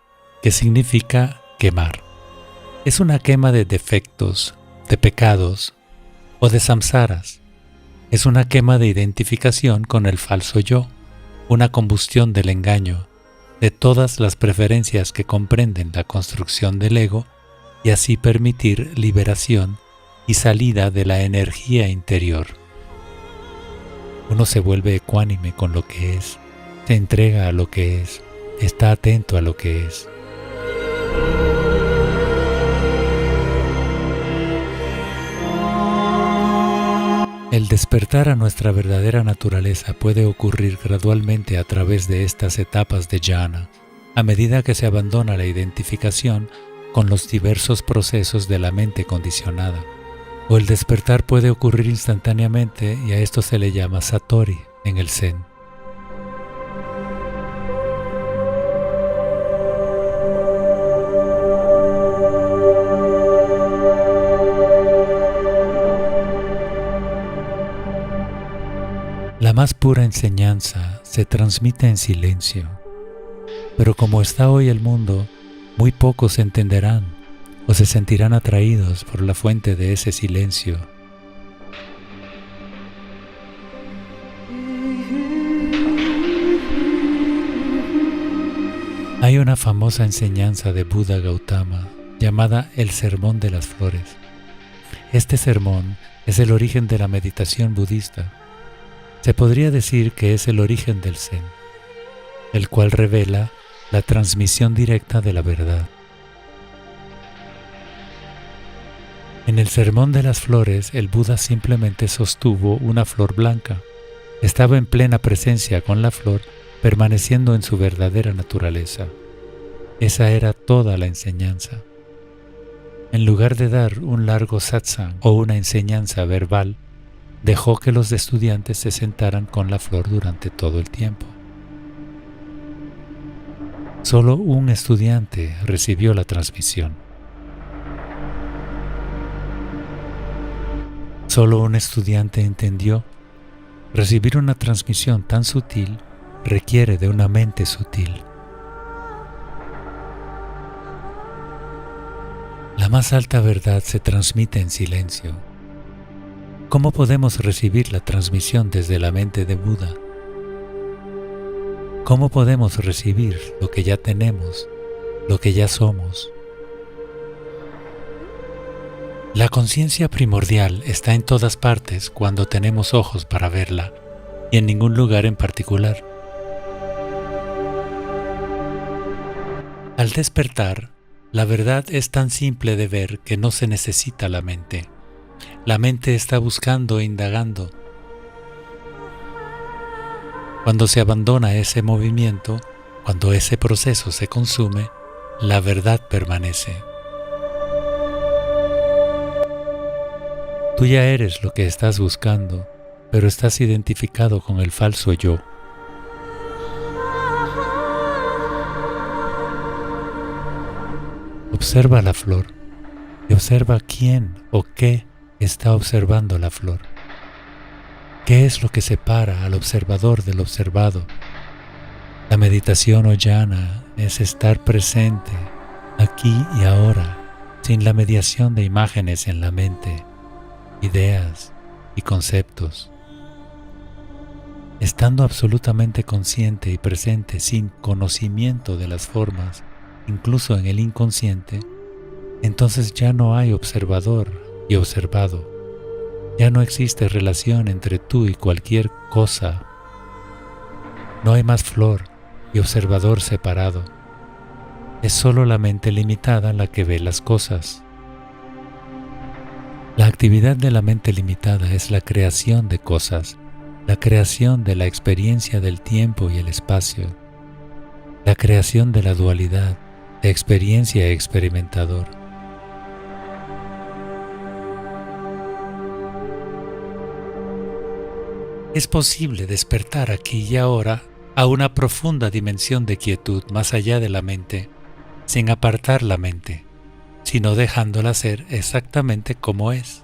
que significa quemar. Es una quema de defectos, de pecados o de samsaras. Es una quema de identificación con el falso yo, una combustión del engaño, de todas las preferencias que comprenden la construcción del ego y así permitir liberación y salida de la energía interior. Uno se vuelve ecuánime con lo que es, se entrega a lo que es, está atento a lo que es. El despertar a nuestra verdadera naturaleza puede ocurrir gradualmente a través de estas etapas de jhana, a medida que se abandona la identificación con los diversos procesos de la mente condicionada. O el despertar puede ocurrir instantáneamente y a esto se le llama satori en el Zen. La más pura enseñanza se transmite en silencio, pero como está hoy el mundo, muy pocos entenderán o se sentirán atraídos por la fuente de ese silencio. Hay una famosa enseñanza de Buda Gautama llamada el Sermón de las Flores. Este sermón es el origen de la meditación budista. Se podría decir que es el origen del Zen, el cual revela la transmisión directa de la verdad. En el Sermón de las Flores, el Buda simplemente sostuvo una flor blanca. Estaba en plena presencia con la flor, permaneciendo en su verdadera naturaleza. Esa era toda la enseñanza. En lugar de dar un largo satsang o una enseñanza verbal, dejó que los estudiantes se sentaran con la flor durante todo el tiempo. Solo un estudiante recibió la transmisión. Solo un estudiante entendió. Recibir una transmisión tan sutil requiere de una mente sutil. La más alta verdad se transmite en silencio. ¿Cómo podemos recibir la transmisión desde la mente de Buda? ¿Cómo podemos recibir lo que ya tenemos, lo que ya somos? La conciencia primordial está en todas partes cuando tenemos ojos para verla, y en ningún lugar en particular. Al despertar, la verdad es tan simple de ver que no se necesita la mente. La mente está buscando e indagando. Cuando se abandona ese movimiento, cuando ese proceso se consume, la verdad permanece. Tú ya eres lo que estás buscando, pero estás identificado con el falso yo. Observa la flor y observa quién o qué está observando la flor. ¿Qué es lo que separa al observador del observado? La meditación o jhana es estar presente, aquí y ahora, sin la mediación de imágenes en la mente, ideas y conceptos. Estando absolutamente consciente y presente sin conocimiento de las formas, incluso en el inconsciente, entonces ya no hay observador y observado. Ya no existe relación entre tú y cualquier cosa. No hay más flor y observador separado. Es solo la mente limitada la que ve las cosas. La actividad de la mente limitada es la creación de cosas, la creación de la experiencia del tiempo y el espacio, la creación de la dualidad de experiencia y experimentador. Es posible despertar aquí y ahora a una profunda dimensión de quietud más allá de la mente, sin apartar la mente, sino dejándola ser exactamente como es,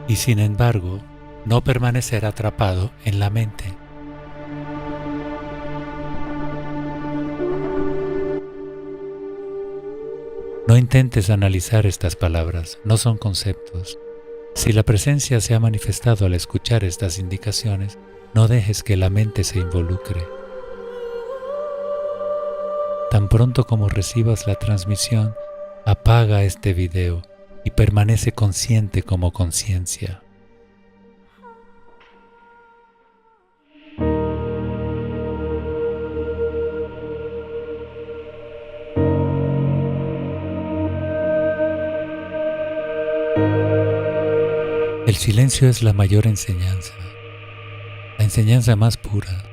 y sin embargo, no permanecer atrapado en la mente. No intentes analizar estas palabras, no son conceptos. Si la presencia se ha manifestado al escuchar estas indicaciones, no dejes que la mente se involucre. Tan pronto como recibas la transmisión, apaga este video y permanece consciente como conciencia. El silencio es la mayor enseñanza, la enseñanza más pura.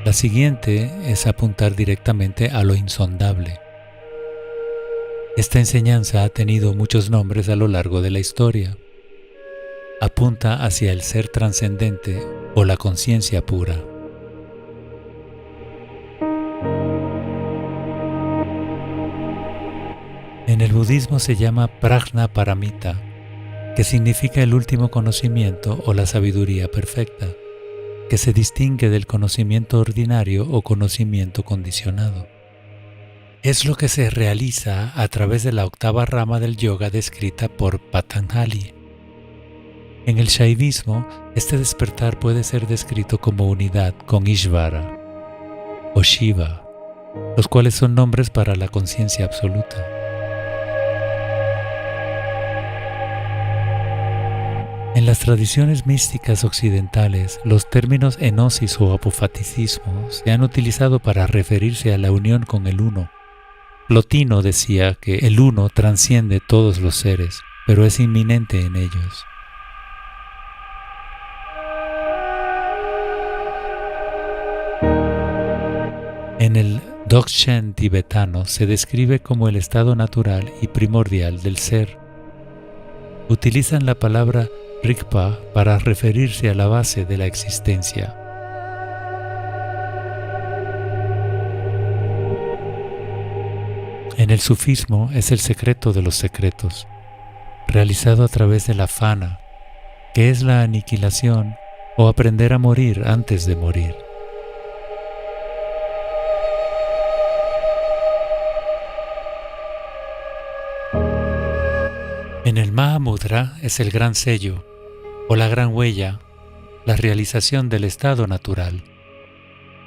La siguiente es apuntar directamente a lo insondable. Esta enseñanza ha tenido muchos nombres a lo largo de la historia. Apunta hacia el ser trascendente o la conciencia pura. En el budismo se llama Prajna Paramita, que significa el último conocimiento o la sabiduría perfecta. que se distingue del conocimiento ordinario o conocimiento condicionado. Es lo que se realiza a través de la octava rama del yoga descrita por Patanjali. En el Shaivismo, este despertar puede ser descrito como unidad con Ishvara o Shiva, los cuales son nombres para la conciencia absoluta. En las tradiciones místicas occidentales, los términos enosis o apofaticismo se han utilizado para referirse a la unión con el Uno. Plotino decía que el Uno trasciende todos los seres, pero es inminente en ellos. En el Dzogchen tibetano se describe como el estado natural y primordial del ser. Utilizan la palabra Rigpa para referirse a la base de la existencia. En el sufismo es el secreto de los secretos, realizado a través de la fana, que es la aniquilación o aprender a morir antes de morir. En el Mahamudra es el gran sello, o la gran huella, la realización del estado natural,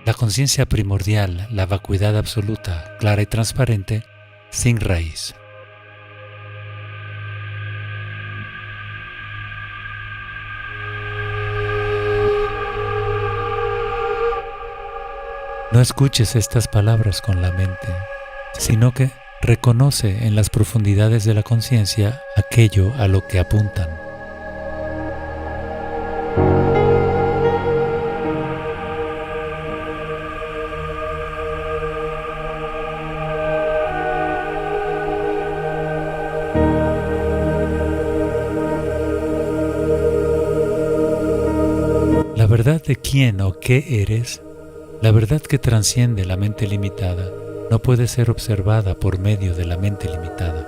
la conciencia primordial, la vacuidad absoluta, clara y transparente, sin raíz. No escuches estas palabras con la mente, sino que reconoce en las profundidades de la conciencia aquello a lo que apuntan. La verdad de quién o qué eres, la verdad que trasciende la mente limitada, no puede ser observada por medio de la mente limitada.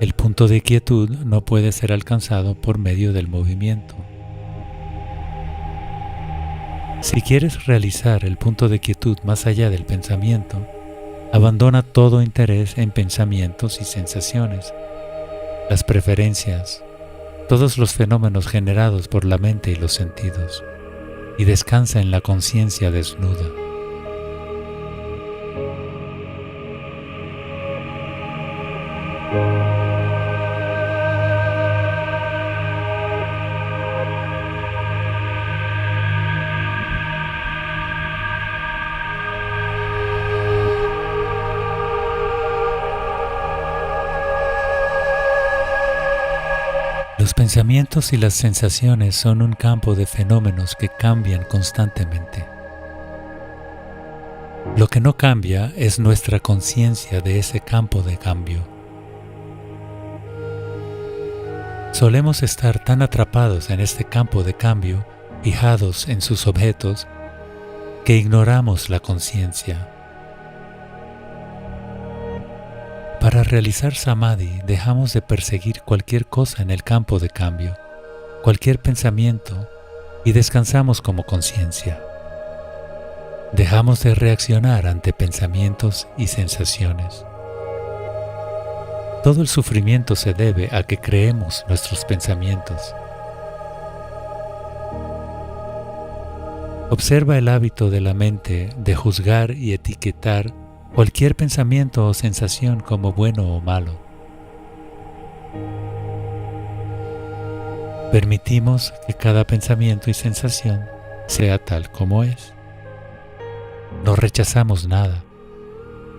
El punto de quietud no puede ser alcanzado por medio del movimiento. Si quieres realizar el punto de quietud más allá del pensamiento, abandona todo interés en pensamientos y sensaciones, las preferencias, todos los fenómenos generados por la mente y los sentidos, y descansa en la conciencia desnuda. Los pensamientos y las sensaciones son un campo de fenómenos que cambian constantemente. Lo que no cambia es nuestra conciencia de ese campo de cambio. Solemos estar tan atrapados en este campo de cambio, fijados en sus objetos, que ignoramos la conciencia. Para realizar samadhi dejamos de perseguir cualquier cosa en el campo de cambio, cualquier pensamiento, y descansamos como conciencia. Dejamos de reaccionar ante pensamientos y sensaciones. Todo el sufrimiento se debe a que creemos nuestros pensamientos. Observa el hábito de la mente de juzgar y etiquetar cualquier pensamiento o sensación como bueno o malo. Permitimos que cada pensamiento y sensación sea tal como es. No rechazamos nada,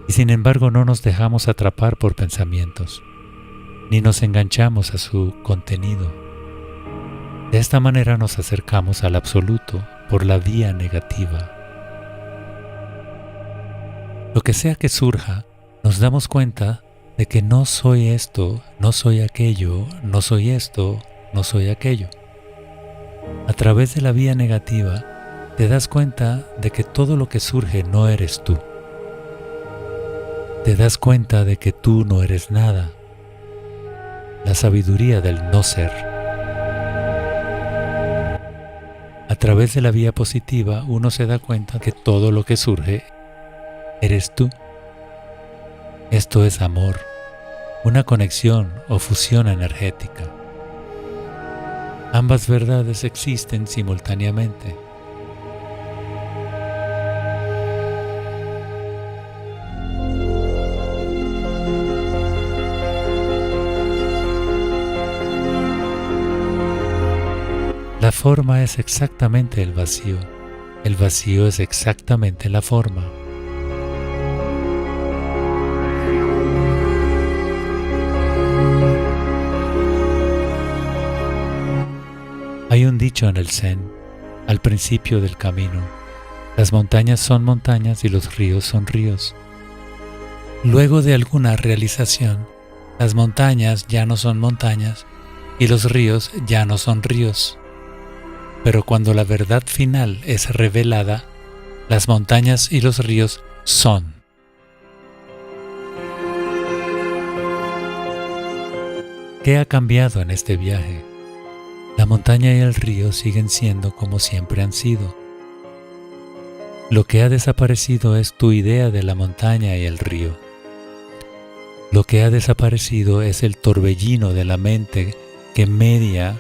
y sin embargo no nos dejamos atrapar por pensamientos, ni nos enganchamos a su contenido. De esta manera nos acercamos al absoluto por la vía negativa. Lo que sea que surja, nos damos cuenta de que no soy esto, no soy aquello, no soy esto, no soy aquello. A través de la vía negativa, te das cuenta de que todo lo que surge no eres tú. Te das cuenta de que tú no eres nada. La sabiduría del no ser. través de la vía positiva uno se da cuenta que todo lo que surge eres tú. Esto es amor, una conexión o fusión energética. Ambas verdades existen simultáneamente. La forma es exactamente el vacío es exactamente la forma. Hay un dicho en el Zen, al principio del camino: las montañas son montañas y los ríos son ríos. Luego de alguna realización, las montañas ya no son montañas y los ríos ya no son ríos. Pero cuando la verdad final es revelada, las montañas y los ríos son. ¿Qué ha cambiado en este viaje? La montaña y el río siguen siendo como siempre han sido. Lo que ha desaparecido es tu idea de la montaña y el río. Lo que ha desaparecido es el torbellino de la mente que media,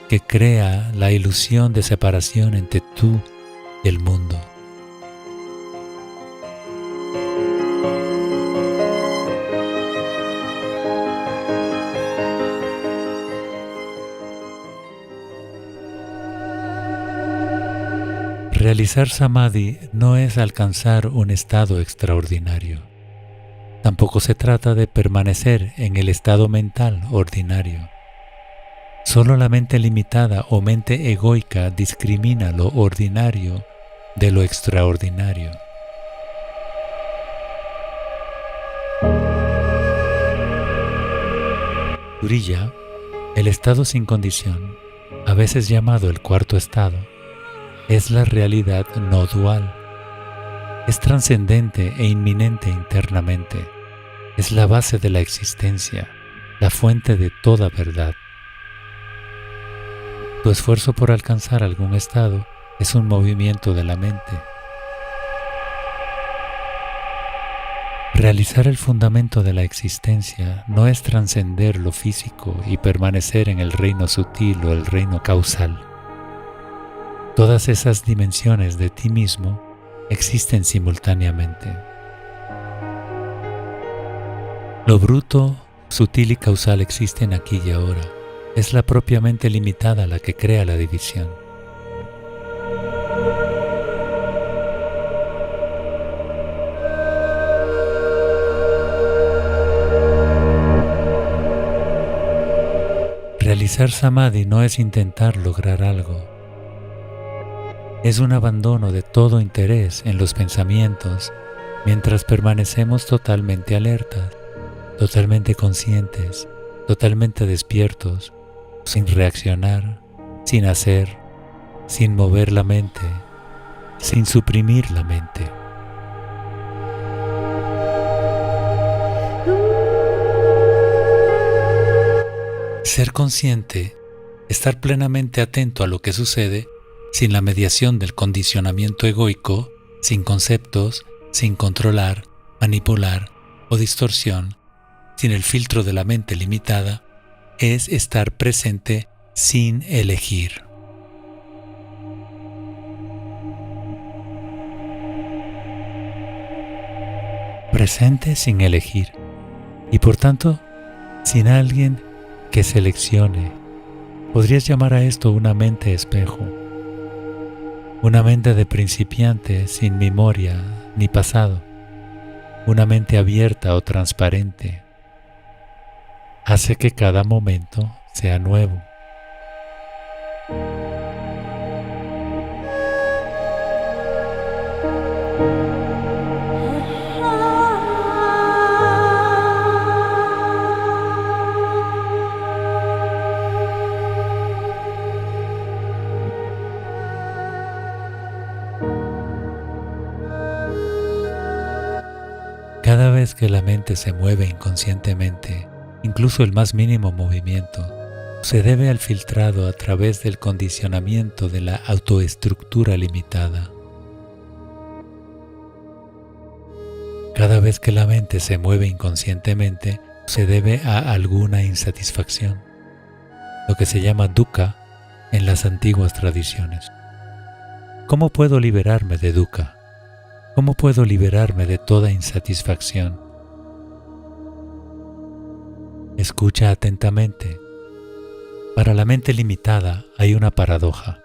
que crea la ilusión de separación entre tú y el mundo. Realizar Samadhi no es alcanzar un estado extraordinario. Tampoco se trata de permanecer en el estado mental ordinario. Solo la mente limitada o mente egoica discrimina lo ordinario de lo extraordinario. Turiya, el estado sin condición, a veces llamado el cuarto estado, es la realidad no dual. Es trascendente e inminente internamente. Es la base de la existencia, la fuente de toda verdad. Tu esfuerzo por alcanzar algún estado es un movimiento de la mente. Realizar el fundamento de la existencia no es trascender lo físico y permanecer en el reino sutil o el reino causal. Todas esas dimensiones de ti mismo existen simultáneamente. Lo bruto, sutil y causal existen aquí y ahora. Es la propia mente limitada la que crea la división. Realizar Samadhi no es intentar lograr algo. Es un abandono de todo interés en los pensamientos mientras permanecemos totalmente alertas, totalmente conscientes, totalmente despiertos, sin reaccionar, sin hacer, sin mover la mente, sin suprimir la mente. Ser consciente, estar plenamente atento a lo que sucede, sin la mediación del condicionamiento egoico, sin conceptos, sin controlar, manipular o distorsión, sin el filtro de la mente limitada, es estar presente sin elegir. Presente sin elegir y por tanto sin alguien que seleccione. Podrías llamar a esto una mente espejo, una mente de principiante sin memoria ni pasado, una mente abierta o transparente. Hace que cada momento sea nuevo. Cada vez que la mente se mueve inconscientemente, incluso el más mínimo movimiento, se debe al filtrado a través del condicionamiento de la autoestructura limitada. Cada vez que la mente se mueve inconscientemente, se debe a alguna insatisfacción, lo que se llama dukkha en las antiguas tradiciones. ¿Cómo puedo liberarme de dukkha? ¿Cómo puedo liberarme de toda insatisfacción? Escucha atentamente. Para la mente limitada hay una paradoja.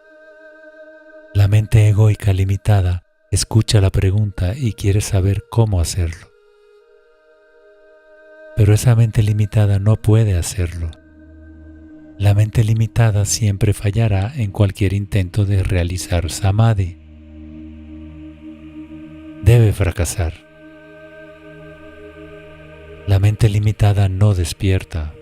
La mente egoica limitada escucha la pregunta y quiere saber cómo hacerlo. Pero esa mente limitada no puede hacerlo. La mente limitada siempre fallará en cualquier intento de realizar samadhi. Debe fracasar. La mente limitada no despierta.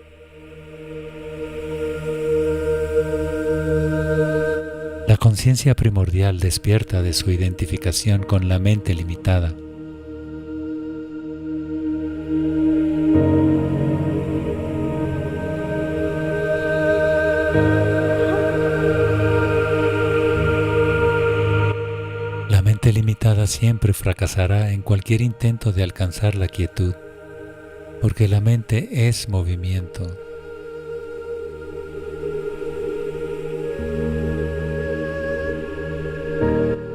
La conciencia primordial despierta de su identificación con la mente limitada. La mente limitada siempre fracasará en cualquier intento de alcanzar la quietud, porque la mente es movimiento.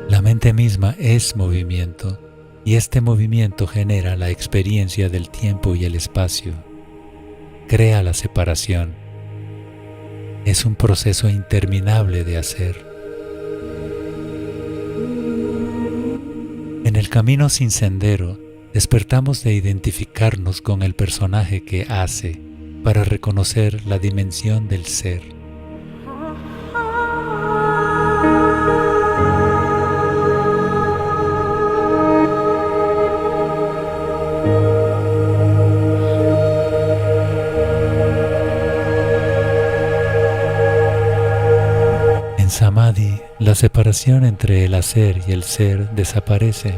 La mente misma es movimiento, y este movimiento genera la experiencia del tiempo y el espacio. Crea la separación. Es un proceso interminable de hacer. En el camino sin sendero, despertamos de identificarnos con el personaje que hace para reconocer la dimensión del ser. En Samadhi, la separación entre el hacer y el ser desaparece.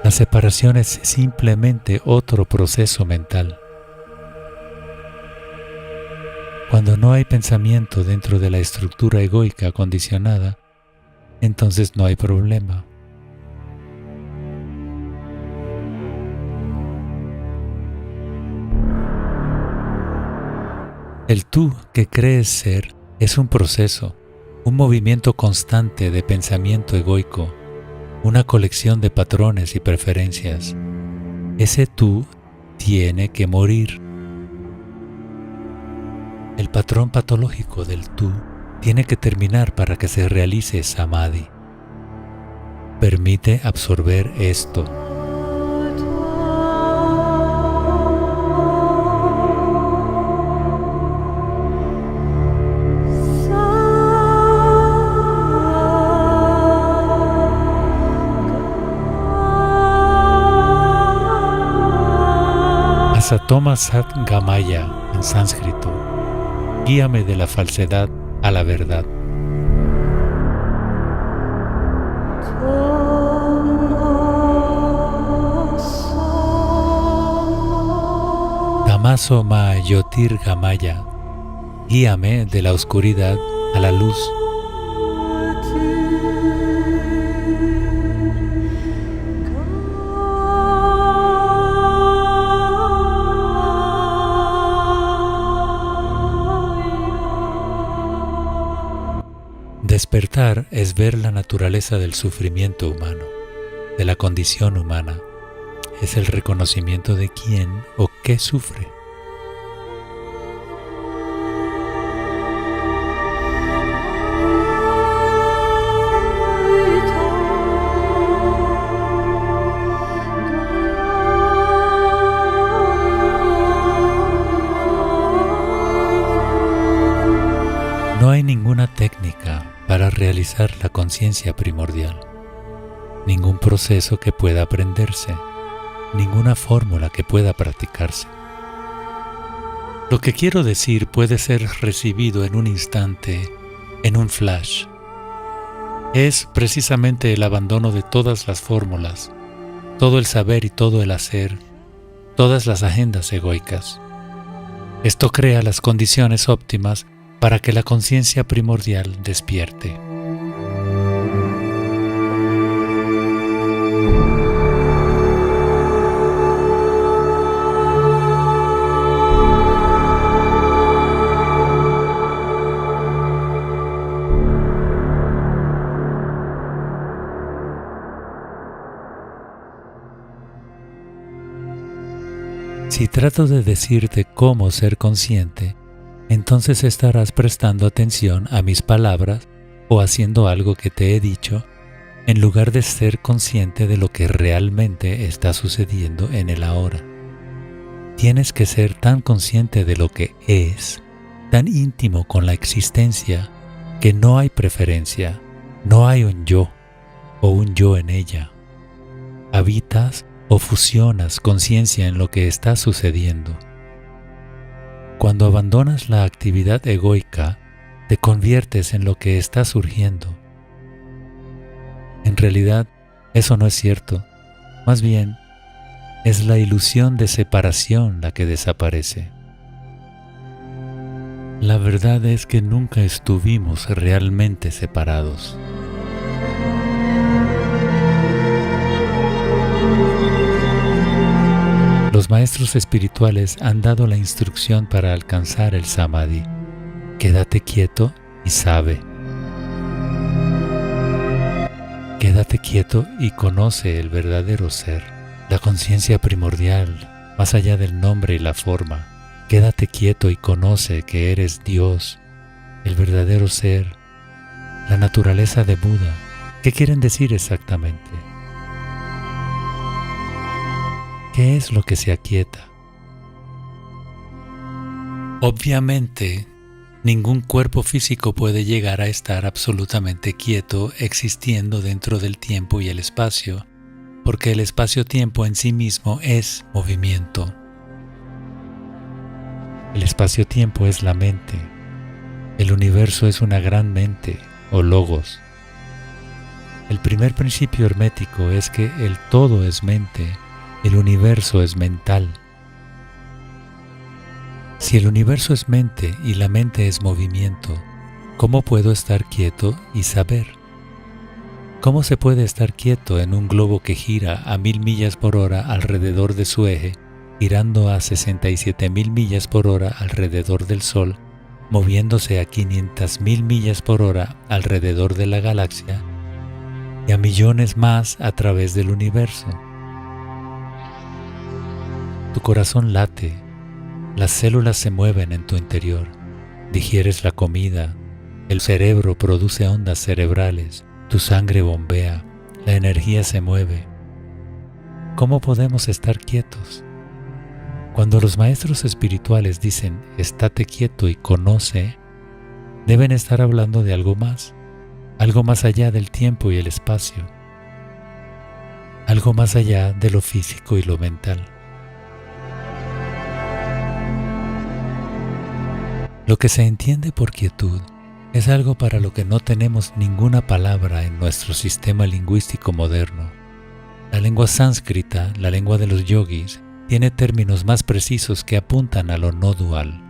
La separación es simplemente otro proceso mental. Cuando no hay pensamiento dentro de la estructura egoica condicionada, entonces no hay problema. El tú que crees ser es un proceso, un movimiento constante de pensamiento egoico, una colección de patrones y preferencias. Ese tú tiene que morir. El patrón patológico del tú tiene que terminar para que se realice samadhi. Permite absorber esto. Asatoma Sat Gamaya en sánscrito. Guíame de la falsedad a la verdad. Tamaso Ma Yotir Gamaya. Guíame de la oscuridad a la luz. Despertar es ver la naturaleza del sufrimiento humano, de la condición humana. Es el reconocimiento de quién o qué sufre. No hay ninguna técnica para realizar la conciencia primordial, ningún proceso que pueda aprenderse, ninguna fórmula que pueda practicarse. Lo que quiero decir puede ser recibido en un instante, en un flash. Es precisamente el abandono de todas las fórmulas, todo el saber y todo el hacer, todas las agendas egoicas. Esto crea las condiciones óptimas para que la conciencia primordial despierte. Si trato de decirte cómo ser consciente, entonces estarás prestando atención a mis palabras o haciendo algo que te he dicho, en lugar de ser consciente de lo que realmente está sucediendo en el ahora. Tienes que ser tan consciente de lo que es, tan íntimo con la existencia, que no hay preferencia, no hay un yo o un yo en ella. Habitas o fusionas conciencia en lo que está sucediendo. Cuando abandonas la actividad egoica, te conviertes en lo que está surgiendo. En realidad, eso no es cierto. Más bien, es la ilusión de separación la que desaparece. La verdad es que nunca estuvimos realmente separados. Los maestros espirituales han dado la instrucción para alcanzar el Samadhi. Quédate quieto y sabe. Quédate quieto y conoce el verdadero ser, la conciencia primordial, más allá del nombre y la forma. Quédate quieto y conoce que eres Dios, el verdadero ser, la naturaleza de Buda. ¿Qué quieren decir exactamente? ¿Qué es lo que se aquieta? Obviamente, ningún cuerpo físico puede llegar a estar absolutamente quieto existiendo dentro del tiempo y el espacio, porque el espacio-tiempo en sí mismo es movimiento. El espacio-tiempo es la mente. El universo es una gran mente, o logos. El primer principio hermético es que el todo es mente. El universo es mental. Si el universo es mente y la mente es movimiento, ¿cómo puedo estar quieto y saber? ¿Cómo se puede estar quieto en un globo que gira a 1000 millas por hora alrededor de su eje, girando a 67.000 millas por hora alrededor del Sol, moviéndose a 500.000 millas por hora alrededor de la galaxia y a millones más a través del universo? Tu corazón late, las células se mueven en tu interior, digieres la comida, el cerebro produce ondas cerebrales, tu sangre bombea, la energía se mueve. ¿Cómo podemos estar quietos? Cuando los maestros espirituales dicen estate quieto y conoce, deben estar hablando de algo más allá del tiempo y el espacio, algo más allá de lo físico y lo mental. Lo que se entiende por quietud es algo para lo que no tenemos ninguna palabra en nuestro sistema lingüístico moderno. La lengua sánscrita, la lengua de los yogis, tiene términos más precisos que apuntan a lo no dual.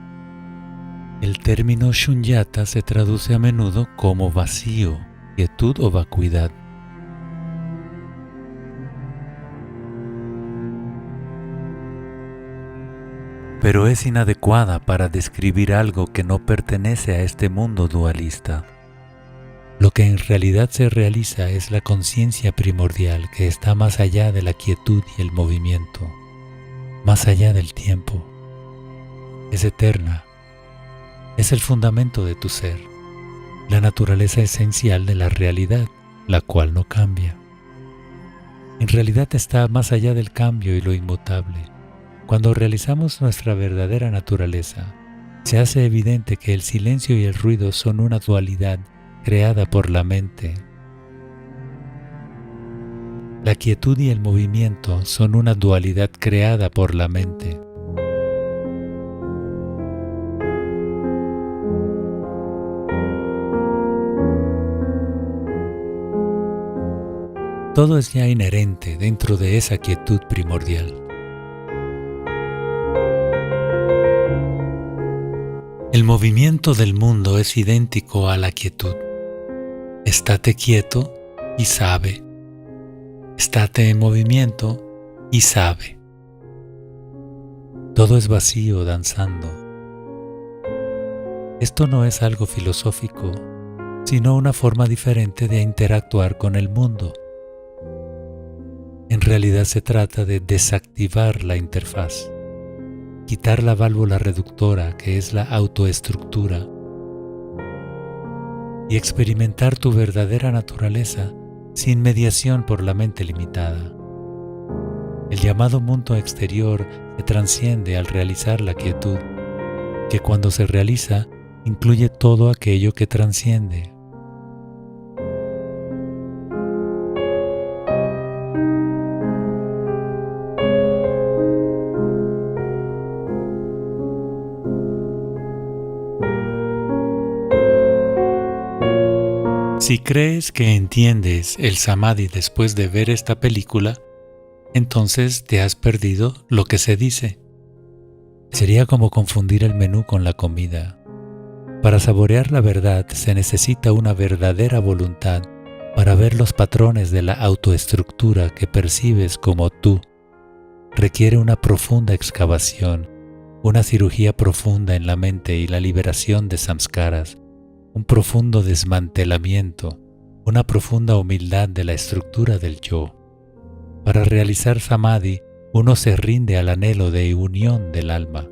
El término shunyata se traduce a menudo como vacío, quietud o vacuidad. Pero es inadecuada para describir algo que no pertenece a este mundo dualista. Lo que en realidad se realiza es la conciencia primordial que está más allá de la quietud y el movimiento, más allá del tiempo. Es eterna, es el fundamento de tu ser, la naturaleza esencial de la realidad, la cual no cambia. En realidad está más allá del cambio y lo inmutable. Cuando realizamos nuestra verdadera naturaleza, se hace evidente que el silencio y el ruido son una dualidad creada por la mente. La quietud y el movimiento son una dualidad creada por la mente. Todo es ya inherente dentro de esa quietud primordial. El movimiento del mundo es idéntico a la quietud. Estate quieto y sabe. Estate en movimiento y sabe. Todo es vacío danzando. Esto no es algo filosófico, sino una forma diferente de interactuar con el mundo. En realidad se trata de desactivar la interfaz, quitar la válvula reductora que es la autoestructura y experimentar tu verdadera naturaleza sin mediación por la mente limitada. El llamado mundo exterior se transciende al realizar la quietud, que cuando se realiza incluye todo aquello que transciende. Si crees que entiendes el samadhi después de ver esta película, entonces te has perdido lo que se dice. Sería como confundir el menú con la comida. Para saborear la verdad se necesita una verdadera voluntad para ver los patrones de la autoestructura que percibes como tú. Requiere una profunda excavación, una cirugía profunda en la mente y la liberación de samskaras, un profundo desmantelamiento, una profunda humildad de la estructura del yo. Para realizar samadhi, uno se rinde al anhelo de unión del alma.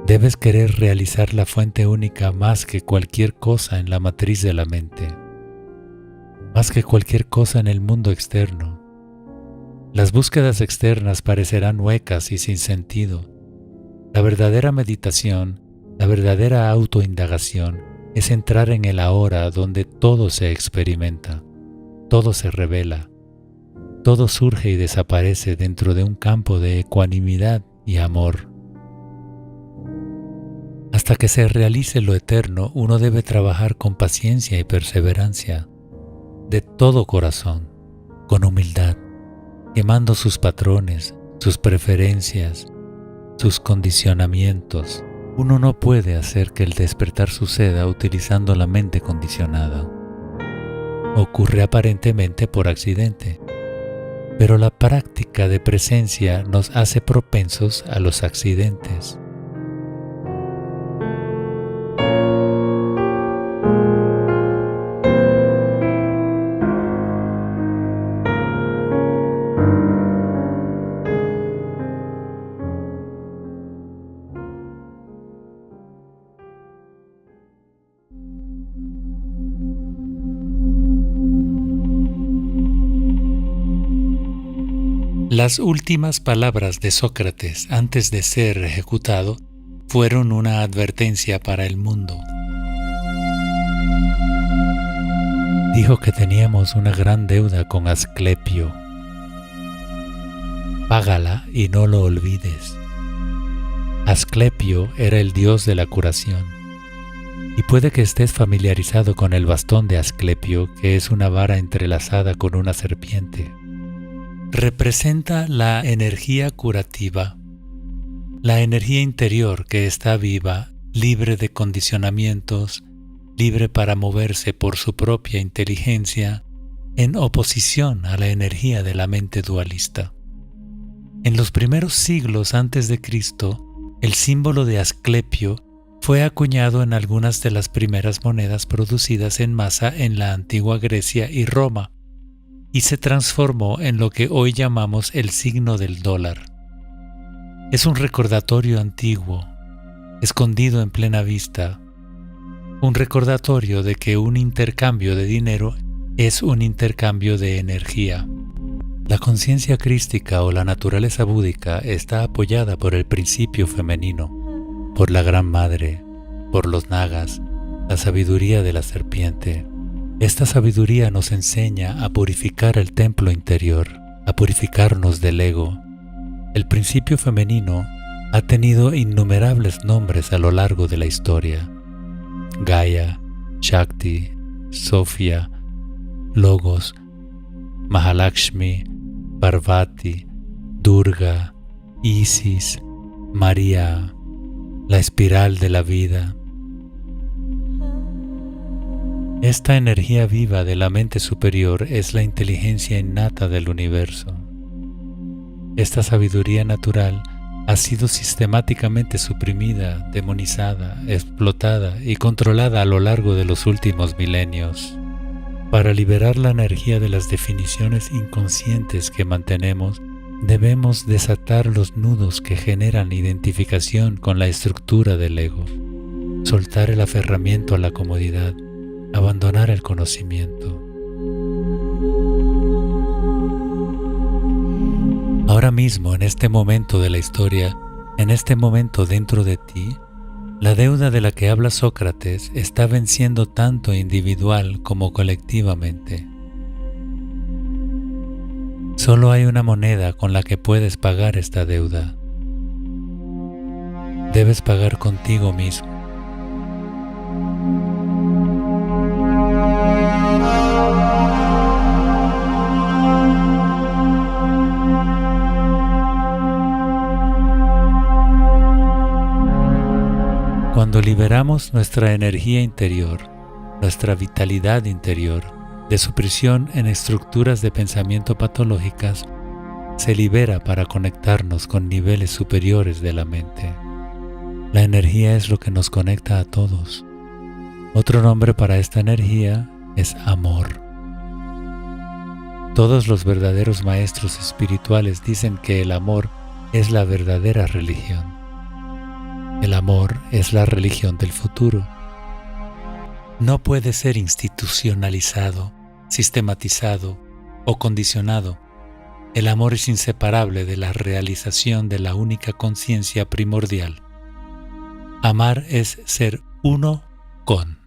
Debes querer realizar la fuente única más que cualquier cosa en la matriz de la mente, más que cualquier cosa en el mundo externo. Las búsquedas externas parecerán huecas y sin sentido. La verdadera meditación, la verdadera autoindagación es entrar en el ahora donde todo se experimenta, todo se revela, todo surge y desaparece dentro de un campo de ecuanimidad y amor. Hasta que se realice lo eterno, uno debe trabajar con paciencia y perseverancia, de todo corazón, con humildad, quemando sus patrones, sus preferencias, sus condicionamientos. Uno no puede hacer que el despertar suceda utilizando la mente condicionada. Ocurre aparentemente por accidente, pero la práctica de presencia nos hace propensos a los accidentes. Las últimas palabras de Sócrates antes de ser ejecutado fueron una advertencia para el mundo. Dijo que teníamos una gran deuda con Asclepio. Págala y no lo olvides. Asclepio era el dios de la curación. Y puede que estés familiarizado con el bastón de Asclepio, que es una vara entrelazada con una serpiente. Representa la energía curativa, la energía interior que está viva, libre de condicionamientos, libre para moverse por su propia inteligencia, en oposición a la energía de la mente dualista. En los primeros siglos antes de Cristo, el símbolo de Asclepio fue acuñado en algunas de las primeras monedas producidas en masa en la antigua Grecia y Roma, y se transformó en lo que hoy llamamos el signo del dólar. Es un recordatorio antiguo, escondido en plena vista, un recordatorio de que un intercambio de dinero es un intercambio de energía. La conciencia crística o la naturaleza búdica está apoyada por el principio femenino, por la Gran Madre, por los nagas, la sabiduría de la serpiente. Esta sabiduría nos enseña a purificar el templo interior, a purificarnos del ego. El principio femenino ha tenido innumerables nombres a lo largo de la historia. Gaia, Shakti, Sofía, Logos, Mahalakshmi, Parvati, Durga, Isis, María, la espiral de la vida. Esta energía viva de la mente superior es la inteligencia innata del universo. Esta sabiduría natural ha sido sistemáticamente suprimida, demonizada, explotada y controlada a lo largo de los últimos milenios. Para liberar la energía de las definiciones inconscientes que mantenemos, debemos desatar los nudos que generan identificación con la estructura del ego, soltar el aferramiento a la comodidad, abandonar el conocimiento. Ahora mismo, en este momento de la historia, en este momento dentro de ti, la deuda de la que habla Sócrates está venciendo tanto individual como colectivamente. Solo hay una moneda con la que puedes pagar esta deuda. Debes pagar contigo mismo. Cuando liberamos nuestra energía interior, nuestra vitalidad interior, de su prisión en estructuras de pensamiento patológicas, se libera para conectarnos con niveles superiores de la mente. La energía es lo que nos conecta a todos. Otro nombre para esta energía es amor. Todos los verdaderos maestros espirituales dicen que el amor es la verdadera religión. El amor es la religión del futuro. No puede ser institucionalizado, sistematizado o condicionado. El amor es inseparable de la realización de la única conciencia primordial. Amar es ser uno con.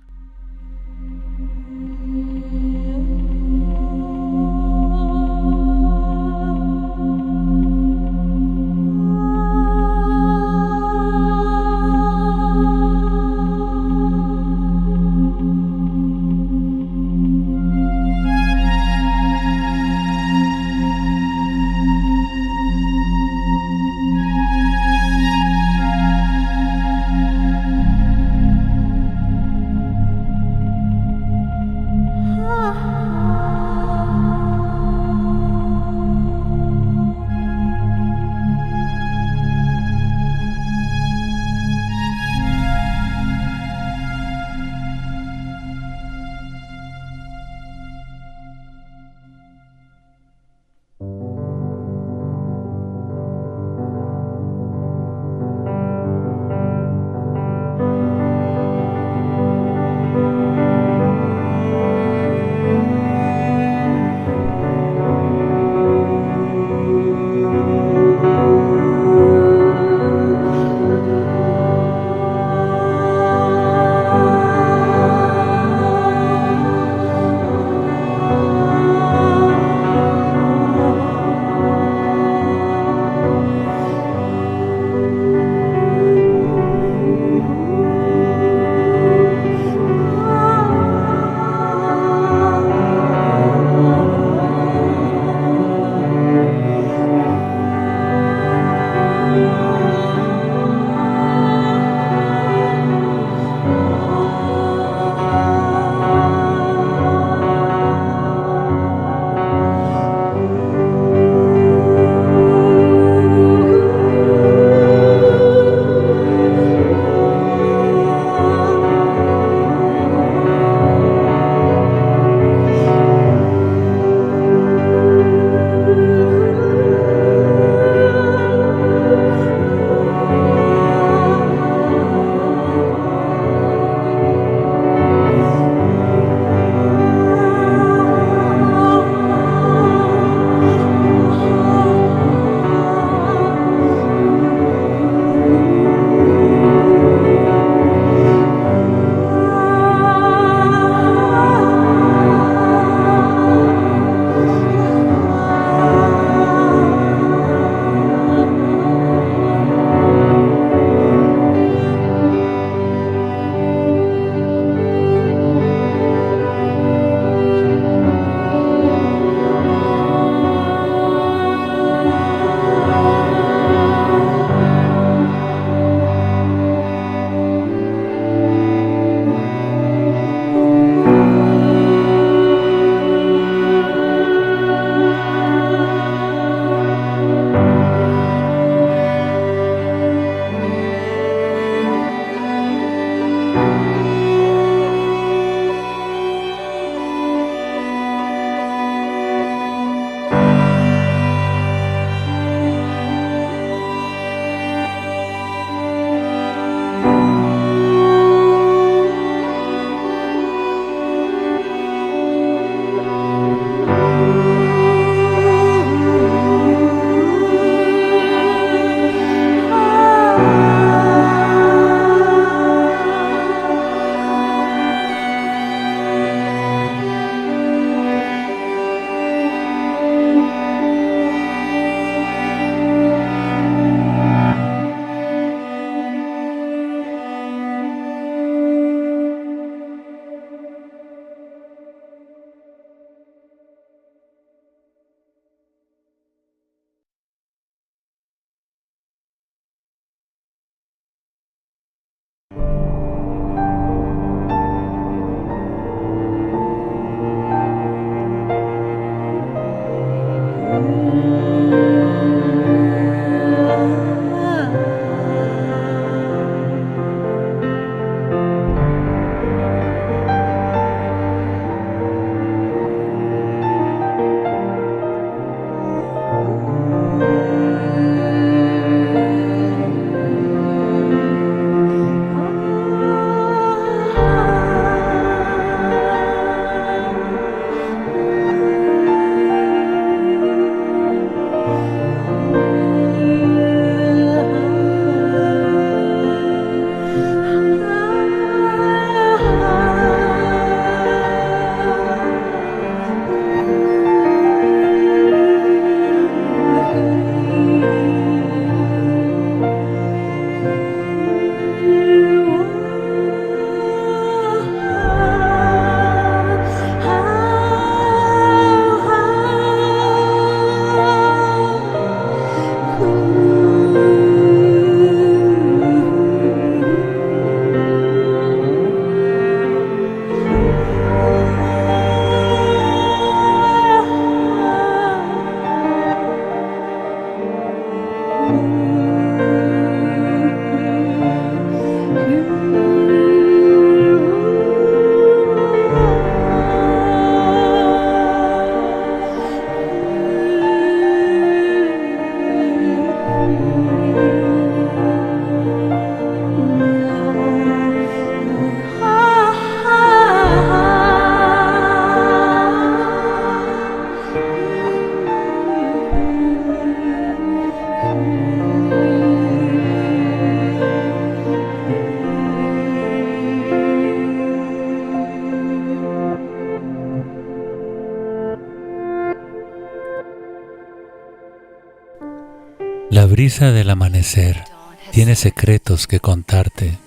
La brisa del amanecer tiene secretos que contarte.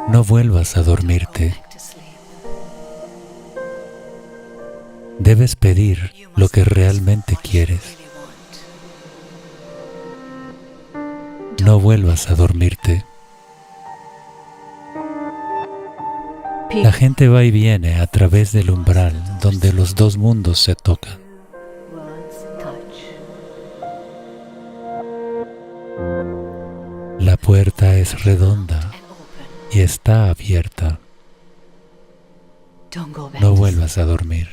No vuelvas a dormirte. Debes pedir lo que realmente quieres. No vuelvas a dormirte. La gente va y viene a través del umbral donde los dos mundos se tocan. La puerta es redonda y está abierta. No vuelvas a dormir.